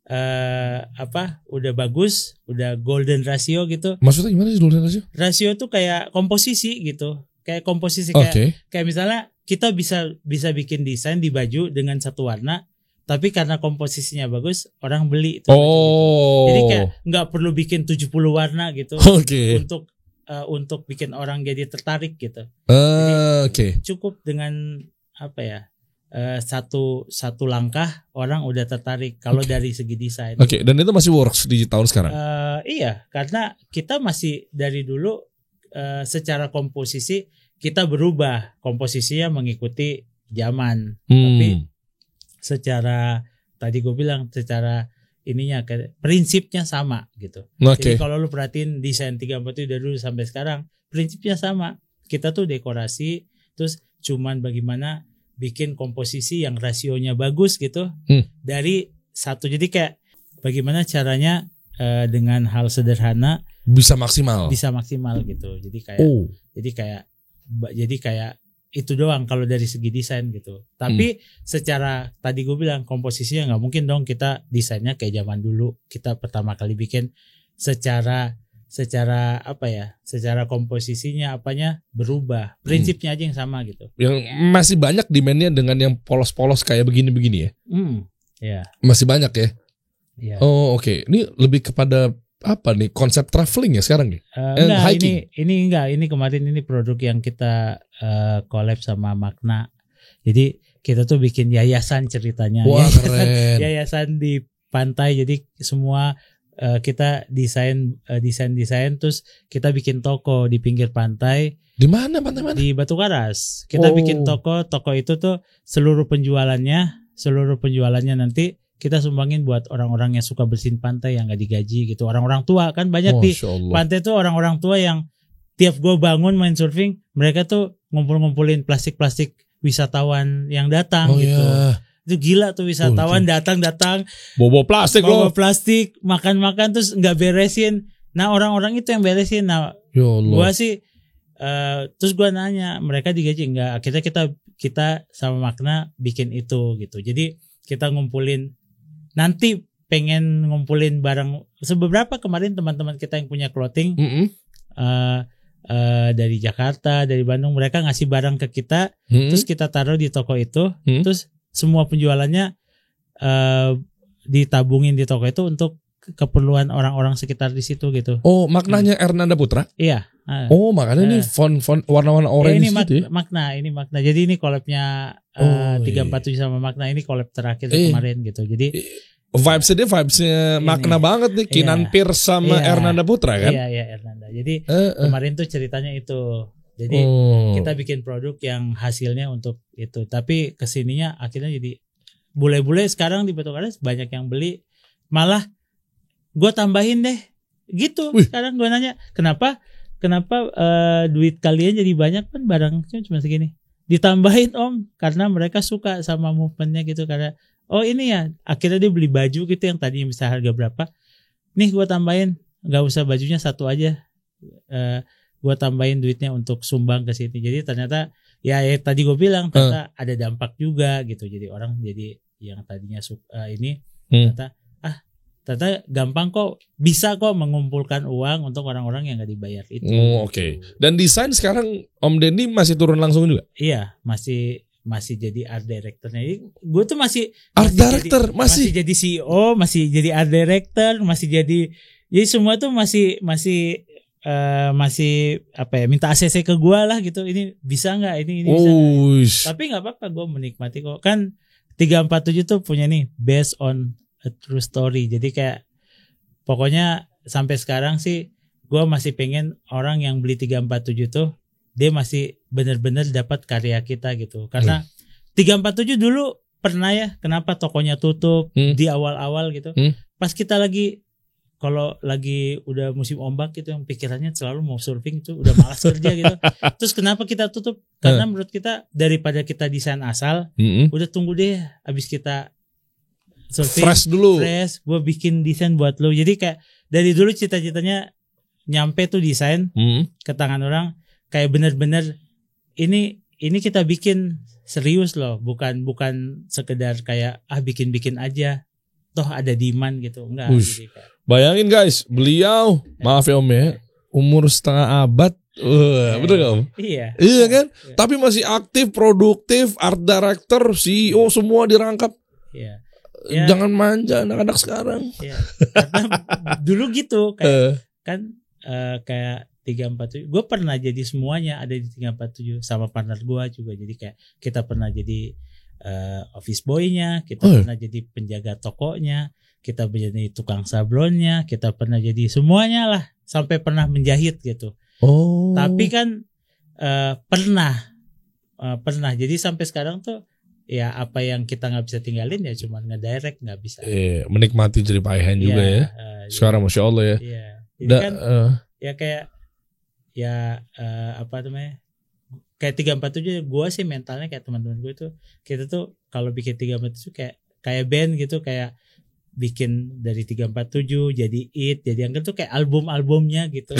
udah bagus, udah golden ratio gitu. Maksudnya gimana sih golden ratio? Rasio tuh kayak komposisi gitu. Kayak komposisi kayak misalnya kita bisa bikin desain di baju dengan satu warna, tapi karena komposisinya bagus, orang beli itu. Gitu. Jadi kayak nggak perlu bikin 70 warna gitu. Untuk bikin orang jadi tertarik gitu. Jadi, cukup dengan satu langkah orang udah tertarik kalau dari segi desain. Dan itu masih works di tahun sekarang. Iya, karena kita masih dari dulu secara komposisi kita berubah, komposisinya mengikuti zaman. Tapi secara tadi gue bilang secara ininya prinsipnya sama gitu. Jadi kalau lu perhatiin desain 347 dari dulu sampai sekarang prinsipnya sama. Kita tuh dekorasi, terus cuman bagaimana bikin komposisi yang rasionya bagus gitu dari satu. Jadi kayak bagaimana caranya dengan hal sederhana bisa maksimal gitu. Jadi kayak itu doang kalau dari segi desain gitu. Tapi secara tadi gue bilang komposisinya nggak mungkin dong kita desainnya kayak zaman dulu. Kita pertama kali bikin secara komposisinya berubah, prinsipnya aja yang sama gitu. Yang masih banyak demandnya dengan yang polos-polos kayak begini-begini ya. Ya. Masih banyak ya. Ya. Oke. Ini lebih kepada apa nih, konsep traveling ya sekarang nih? Ini kemarin ini produk yang kita collab sama Makna. Jadi kita tuh bikin yayasan ceritanya. Wah, keren. Yayasan di pantai. Jadi semua kita desain terus kita bikin toko di pinggir pantai. Di mana pantai mana? Di Batu Karas. Kita bikin toko itu tuh seluruh penjualannya nanti kita sumbangin buat orang-orang yang suka bersihin pantai yang gak digaji gitu. Orang-orang tua kan banyak di pantai tuh orang-orang tua yang tiap gue bangun main surfing, mereka tuh ngumpulin plastik-plastik wisatawan yang datang gitu. Yeah. Itu gila tuh wisatawan datang bawa plastik makan terus nggak beresin. Nah orang-orang itu yang beresin. Nah gua sih terus gua nanya mereka digaji nggak? Akhirnya kita sama Makna bikin itu gitu. Jadi kita nanti pengen ngumpulin barang seberapa kemarin teman-teman kita yang punya clothing dari Jakarta, dari Bandung, mereka ngasih barang ke kita, terus kita taruh di toko itu, terus semua penjualannya ditabungin di toko itu untuk keperluan orang-orang sekitar di situ gitu. Oh, maknanya Ernanda Putra? Iya. Oh, makanya ini font warna-warna orange ini gitu ya? Ini Makna. Jadi ini collabnya 347 sama Makna, ini collab terakhir kemarin gitu. Jadi vibesnya Makna banget nih, Kinan Pierce sama Ernanda Putra kan? Iya Ernanda. Jadi kemarin tuh ceritanya itu. Jadi kita bikin produk yang hasilnya untuk itu. Tapi kesininya akhirnya jadi bule-bule sekarang di Batu Karas banyak yang beli. Malah gue tambahin deh gitu. Sekarang gue nanya kenapa duit kalian jadi banyak kan barangnya cuma segini. Ditambahin om karena mereka suka sama movementnya gitu. Karena ini ya akhirnya dia beli baju gitu yang tadinya bisa harga berapa. Nih gue tambahin, gak usah bajunya satu aja. Gue tambahin duitnya untuk sumbang ke sini. Jadi ternyata ya tadi gue bilang ternyata ada dampak juga gitu. Jadi orang jadi yang tadinya ternyata gampang kok, bisa kok mengumpulkan uang untuk orang-orang yang gak dibayar itu. Oke. Dan desain sekarang Om Denny masih turun langsung juga? Iya, masih jadi art directornya. Gue tuh masih jadi CEO, masih jadi art director, masih jadi semua tuh masih minta ACC ke gue lah gitu. Ini bisa nggak? Ini bisa gak? Tapi nggak apa-apa, gue menikmati kok. Kan 347 tuh punya nih based on a true story. Jadi kayak pokoknya sampai sekarang sih gue masih pengen orang yang beli 347 tuh dia masih benar-benar dapat karya kita gitu. Karena 347 dulu pernah ya kenapa tokonya tutup di awal-awal gitu. Pas kita kalau lagi udah musim ombak gitu yang pikirannya selalu mau surfing itu udah malas kerja gitu. Terus kenapa kita tutup? Karena menurut kita daripada kita desain asal, udah tunggu deh abis kita surfing fresh, gue bikin desain buat lo. Jadi kayak dari dulu cita-citanya nyampe tuh desain ke tangan orang kayak bener-bener ini kita bikin serius loh, bukan sekedar kayak bikin-bikin aja. toh ada demand gitu. Enggak. Ush. Jadi kayak, Bayangin guys, beliau maaf ya Om ya, umur setengah abad. Bener gak Om? iya. Iya kan? Tapi masih aktif, produktif, art director, CEO semua dirangkap. Iya. Ya, Jangan manja anak-anak sekarang. ya. Karena dulu gitu kayak kan kayak 347. Gue pernah jadi semuanya ada di 347 sama partner gue juga. Jadi kayak kita pernah jadi office boy-nya, kita pernah jadi penjaga tokonya, kita menjadi tukang sablonnya, kita pernah jadi semuanya lah, sampai pernah menjahit gitu. Oh. Tapi kan pernah. Jadi sampai sekarang tuh ya apa yang kita nggak bisa tinggalin ya cuma ngedirect, nggak bisa. Menikmati jerih payah juga ya. Sekarang Masya Allah ya. Iya. Jadi kan ya kayak ya apa namanya? Kayak 347 gue sih mentalnya kayak teman-teman gue tuh, kita tuh kalau bikin 347 kayak band gitu, kayak bikin dari 347 jadi it, jadi yang tuh kayak album-albumnya gitu.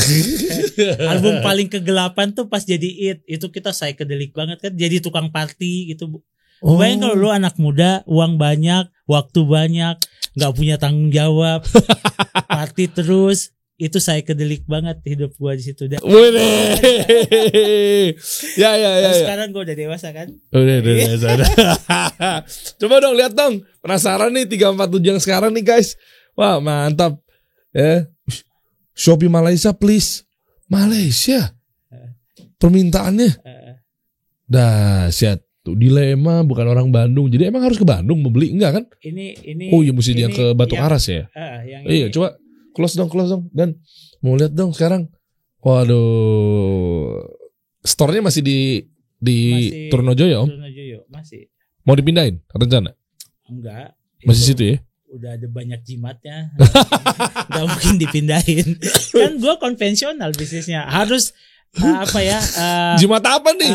Album paling kegelapan tuh pas jadi it, itu kita psychedelic banget kan, jadi tukang party gitu. Bayangin kalau lu anak muda, uang banyak, waktu banyak, nggak punya tanggung jawab, party terus, itu psychedelic banget hidup gua di situ. Ya. Sekarang gua udah dewasa kan? Udah dewasa. Coba dong lihat dong, penasaran nih 347 yang sekarang nih guys. Wah mantap ya. Shopee Malaysia please. Malaysia. Permintaannya dahsyat. Tuh dilema, bukan orang Bandung. Jadi emang harus ke Bandung mau beli enggak kan? Ini oh iya mesti dia ke Batu Aras ya. Iya, coba close dong. Dan mau lihat dong sekarang. Waduh. Store-nya masih di Trunojoyo, Om? Trunojoyo, masih. Mau dipindahin rencana? Enggak. Masih situ ya? Udah ada banyak jimatnya. Enggak mungkin dipindahin. Kan gue konvensional bisnisnya. Harus apa ya? Jimat apa nih?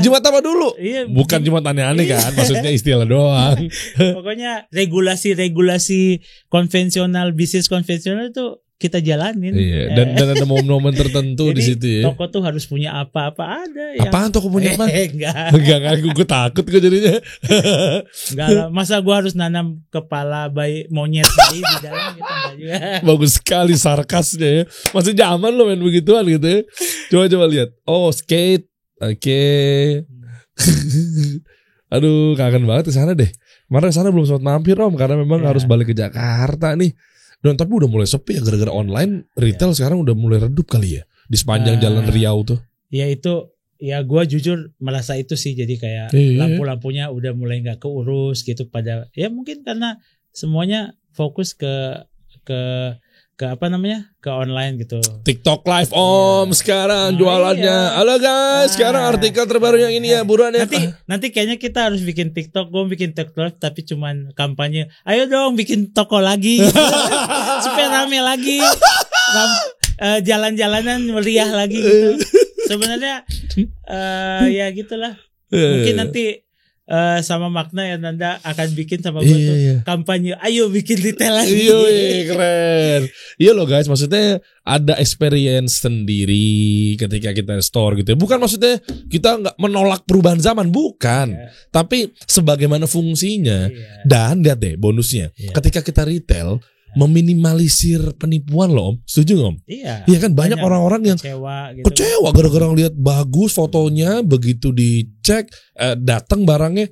Jimat apa dulu? Iya, bukan jimat aneh-aneh kan? Maksudnya istilah doang. Pokoknya regulasi konvensional, bisnis konvensional itu kita jalanin. Iya. Dan ada momen-momen tertentu di situ ya. Toko tuh harus punya apa-apa ada. Apaan toko punya apa? Enggak. Gue takut gue jadinya. Enggak lah. Masa gue harus nanam kepala bayi monyet bayi di dalam gitu enggak juga. Bagus sekali sarkasnya ya. Masih zaman lo main begituan gitu ya. Coba lihat. Oh skate. Oke. Aduh kangen banget ke sana deh. Kemarin sana belum sempat mampir Om, karena memang harus balik ke Jakarta nih. Dan tapi udah mulai sepi ya gara-gara online, retail sekarang udah mulai redup kali ya di sepanjang jalan Riau tuh. Ya itu, ya gue jujur merasa itu sih, jadi kayak lampu-lampunya udah mulai nggak keurus gitu pada, ya mungkin karena semuanya fokus ke apa namanya, ke online gitu. TikTok live Om sekarang jualannya. Halo guys, sekarang artikel terbaru yang ini ya buruan ya. Nanti kayaknya kita harus bikin TikTok, gue bikin TikTok live tapi cuman kampanye. Ayo dong bikin toko lagi supaya rame lagi, jalan-jalanan meriah lagi gitu. Sebenarnya ya gitulah. Mungkin nanti sama Makna ya Nanda akan bikin sama gue tuh kampanye ayo bikin retail lagi. Keren. Iya loh guys, maksudnya ada experience sendiri ketika kita store gitu ya. Bukan maksudnya kita nggak menolak perubahan zaman, bukan. Tapi sebagaimana fungsinya. Dan lihat deh bonusnya. Ketika kita retail meminimalisir penipuan loh Om. Setuju gak Om? Iya kan banyak orang-orang yang kecewa gara-gara lihat bagus fotonya, begitu dicek datang barangnya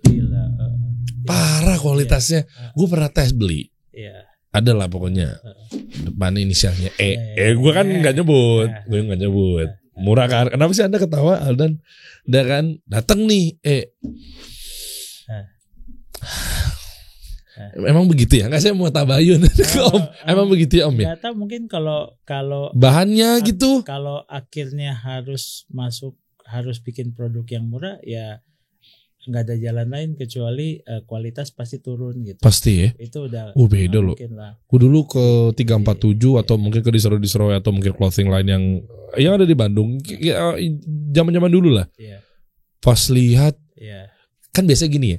parah kualitasnya. Gue pernah tes beli. Ada lah pokoknya depan inisialnya gue kan nggak nyebut. Murah kan? Kenapa sih Anda ketawa Aldan? Udah kan datang nih Emang begitu ya? Nggak, saya mau tabayun Om. Emang begitu ya Om ya? Nggak tahu, mungkin kalau bahannya gitu. Kalau akhirnya harus bikin produk yang murah, ya nggak ada jalan lain kecuali kualitas pasti turun gitu. Pasti ya. Itu udah. Beda loh. Gue dulu ke 347 atau mungkin ke Disroy atau mungkin clothing line yang ada di Bandung. Zaman-zaman dulu lah. Pas lihat, kan biasa gini ya.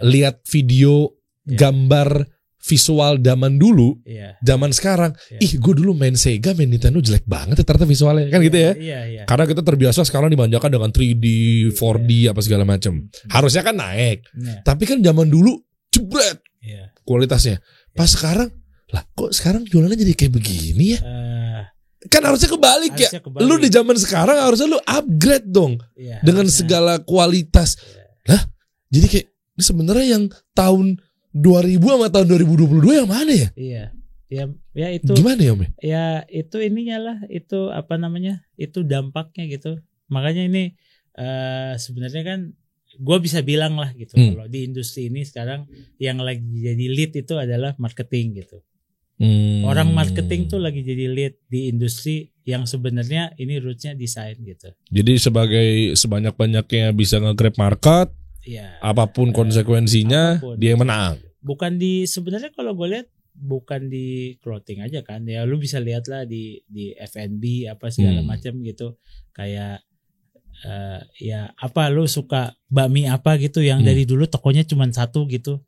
Lihat video gambar visual zaman dulu, zaman sekarang, gue dulu main Sega, main Nintendo jelek banget ternyata visualnya, kan gitu ya. Karena kita terbiasa sekarang dimanjakan dengan 3D, 4D apa segala macam. Harusnya kan naik, tapi kan zaman dulu jebret kualitasnya. Pas sekarang, lah kok sekarang jualannya jadi kayak begini ya? Kan harusnya kebalik ya. Lu di zaman sekarang harusnya lu upgrade dong. Iya, dengan harusnya. segala kualitas. Lah, jadi kayak ini sebenarnya yang tahun 2000 sama tahun 2022 yang mana ya? Iya. Ya itu. Gimana ya, Om? Ya itu ininya lah, itu apa namanya? Itu dampaknya gitu. Makanya ini sebenarnya kan gue bisa bilang lah gitu, kalau di industri ini sekarang yang lagi jadi lead itu adalah marketing gitu. Orang marketing tuh lagi jadi lead di industri yang sebenarnya ini rootsnya desain gitu. Jadi sebanyak-banyaknya bisa nge-grab market, ya, apapun konsekuensinya apapun. Dia yang menang. Bukan di sebenarnya kalau gue lihat bukan di clothing aja kan, ya lu bisa lihat lah di F&B apa segala macam gitu, kayak ya apa lu suka bakmi apa gitu yang dari dulu tokonya cuma satu gitu.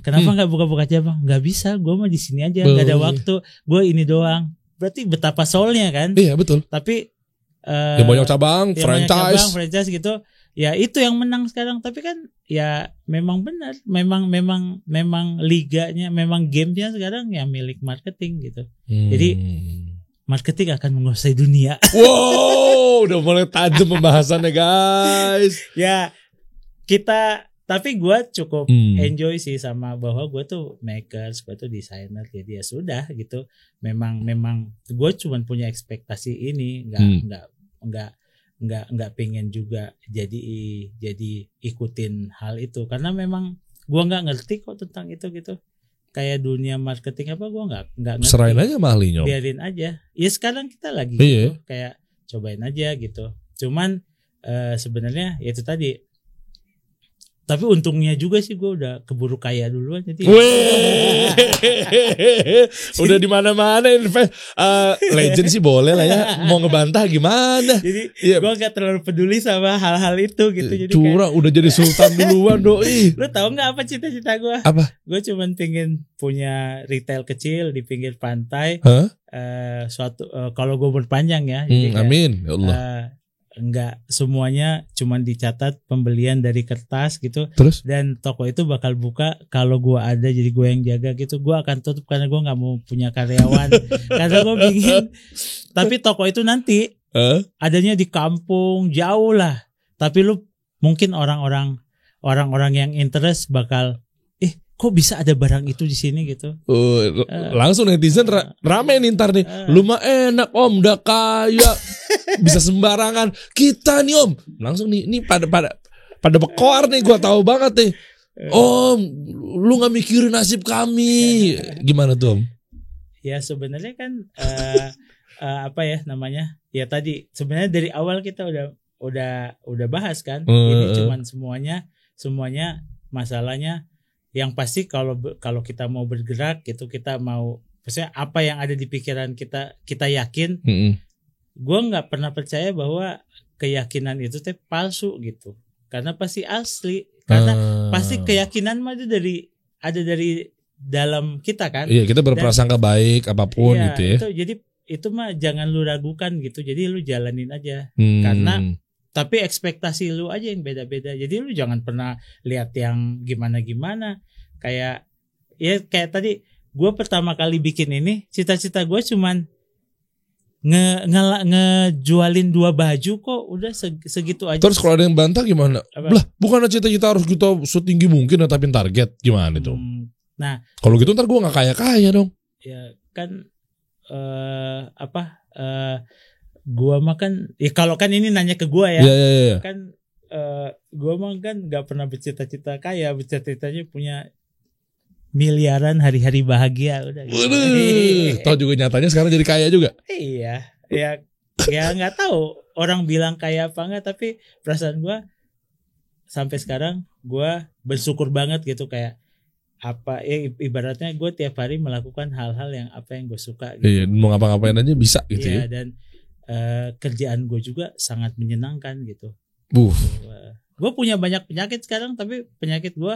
Kenapa nggak buka-buka cabang? Nggak bisa, gue mah di sini aja, nggak ada waktu, gue ini doang. Berarti betapa soulnya kan? Iya betul. Tapi yang banyak cabang, franchise gitu. Ya itu yang menang sekarang. Tapi kan ya memang benar, memang liganya, memang gamenya sekarang ya milik marketing gitu. Jadi marketing akan menguasai dunia. Wow, udah mulai tajam pembahasannya guys. Ya tapi gue cukup enjoy sih sama bahwa gue tuh makers, gue tuh desainer, jadi ya sudah gitu. Memang gue cuma punya ekspektasi ini, nggak pengen juga jadi ikutin hal itu, karena memang gue nggak ngerti kok tentang itu gitu. Kayak dunia marketing apa gue nggak ngerti. Serain aja mahlinya. Biarin aja. Ya sekarang kita lagi gitu, kayak cobain aja gitu. Cuman sebenarnya ya itu tadi. Tapi untungnya juga sih gue udah keburu kaya duluan jadi. Udah di mana-mana legend sih boleh lah ya. Mau ngebantah gimana? Jadi gue gak terlalu peduli sama hal-hal itu gitu. Jadi curang udah jadi sultan duluan doi. Lu tahu nggak apa cita-cita gue? Apa? Gue cuman pengen punya retail kecil di pinggir pantai. Kalau gue berpanjang ya. Amin ya Allah. Enggak semuanya cuman dicatat pembelian dari kertas gitu. Terus? Dan toko itu bakal buka kalau gua ada, jadi gua yang jaga gitu. Gua akan tutup karena gua nggak mau punya karyawan. Karena gua pingin. Tapi toko itu nanti adanya di kampung jauh lah. Tapi lu mungkin orang-orang yang interest bakal kok bisa ada barang itu di sini gitu. Langsung netizen rame nih ntar nih. Lu mah enak Om, udah kaya. Bisa sembarangan. Kita nih Om. Langsung nih pada bekor nih, gua tahu banget nih. Om, lu nggak mikirin nasib kami. Gimana tuh Om? Ya sebenarnya kan apa ya namanya? Ya tadi sebenarnya dari awal kita udah bahas kan. Ini cuman semuanya masalahnya. Yang pasti kalau kita mau bergerak gitu, kita mau, maksudnya apa yang ada di pikiran kita yakin. Gue nggak pernah percaya bahwa keyakinan itu palsu gitu, karena pasti asli, karena pasti keyakinan mah itu ada dari dalam kita kan. Iya, kita berprasangka baik apapun gitu ya. Jadi itu mah jangan lu ragukan gitu, jadi lu jalanin aja. Karena tapi ekspektasi lu aja yang beda-beda. Jadi lu jangan pernah lihat yang gimana-gimana. Kayak tadi gue pertama kali bikin ini, cita-cita gue cuman ngejualin 2 baju kok, udah segitu aja. Terus kalau ada yang bantah gimana? Lah, bukannya cita-cita harus kita setinggi mungkin netapin target, gimana itu? Nah, kalau gitu ntar gue nggak kaya-kaya dong. Ya kan gua mah kan kalau kan ini nanya ke gua ya. Kan gua mah kan nggak pernah bercita-cita kaya, bercita-citanya punya miliaran, hari-hari bahagia udah gitu. Tahu juga nyatanya sekarang jadi kaya juga. Iya, ya nggak tahu orang bilang kaya apa enggak, tapi perasaan gua sampai sekarang gua bersyukur banget gitu, kayak apa ibaratnya gue tiap hari melakukan hal-hal yang apa yang gue suka gitu. Iya, mau ngapa-ngapain aja bisa gitu ya. Dan kerjaan gue juga sangat menyenangkan gitu. Gue punya banyak penyakit sekarang, tapi penyakit gue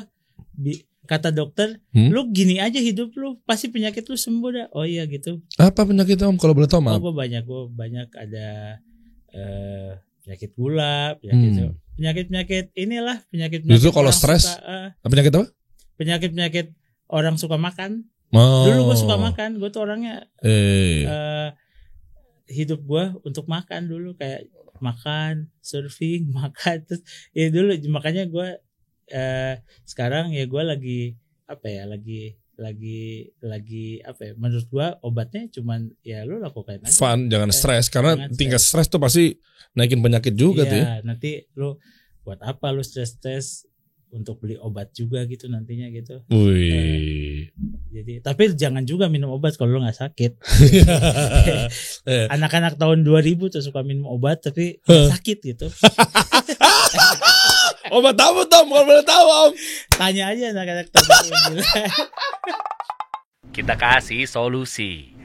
kata dokter, lu gini aja hidup lu, pasti penyakit lu sembuh dah. Oh iya gitu. Apa penyakitnya Om kalau boleh tahu? Maaf. Gue banyak ada penyakit gula, penyakit inilah penyakit. Justru kalau stres, penyakit apa? Penyakit orang suka makan. Dulu gue suka makan, gue tuh orangnya hidup gue untuk makan dulu, kayak makan, surfing, makan terus ya dulu, makanya gue sekarang ya gue lagi apa ya, menurut gue obatnya cuman ya lu lakukan aja fun, jangan stres, karena tingkat stres tuh pasti naikin penyakit juga tuh ya. Nanti lu buat apa lu stres untuk beli obat juga gitu nantinya gitu. Wih. Jadi tapi jangan juga minum obat kalau lu nggak sakit. Anak-anak tahun 2000 tuh suka minum obat tapi nggak sakit gitu. Obat apa Tom? Kalau boleh tahu Om. Tanya aja anak-anak tahun 2000. Kita kasih solusi.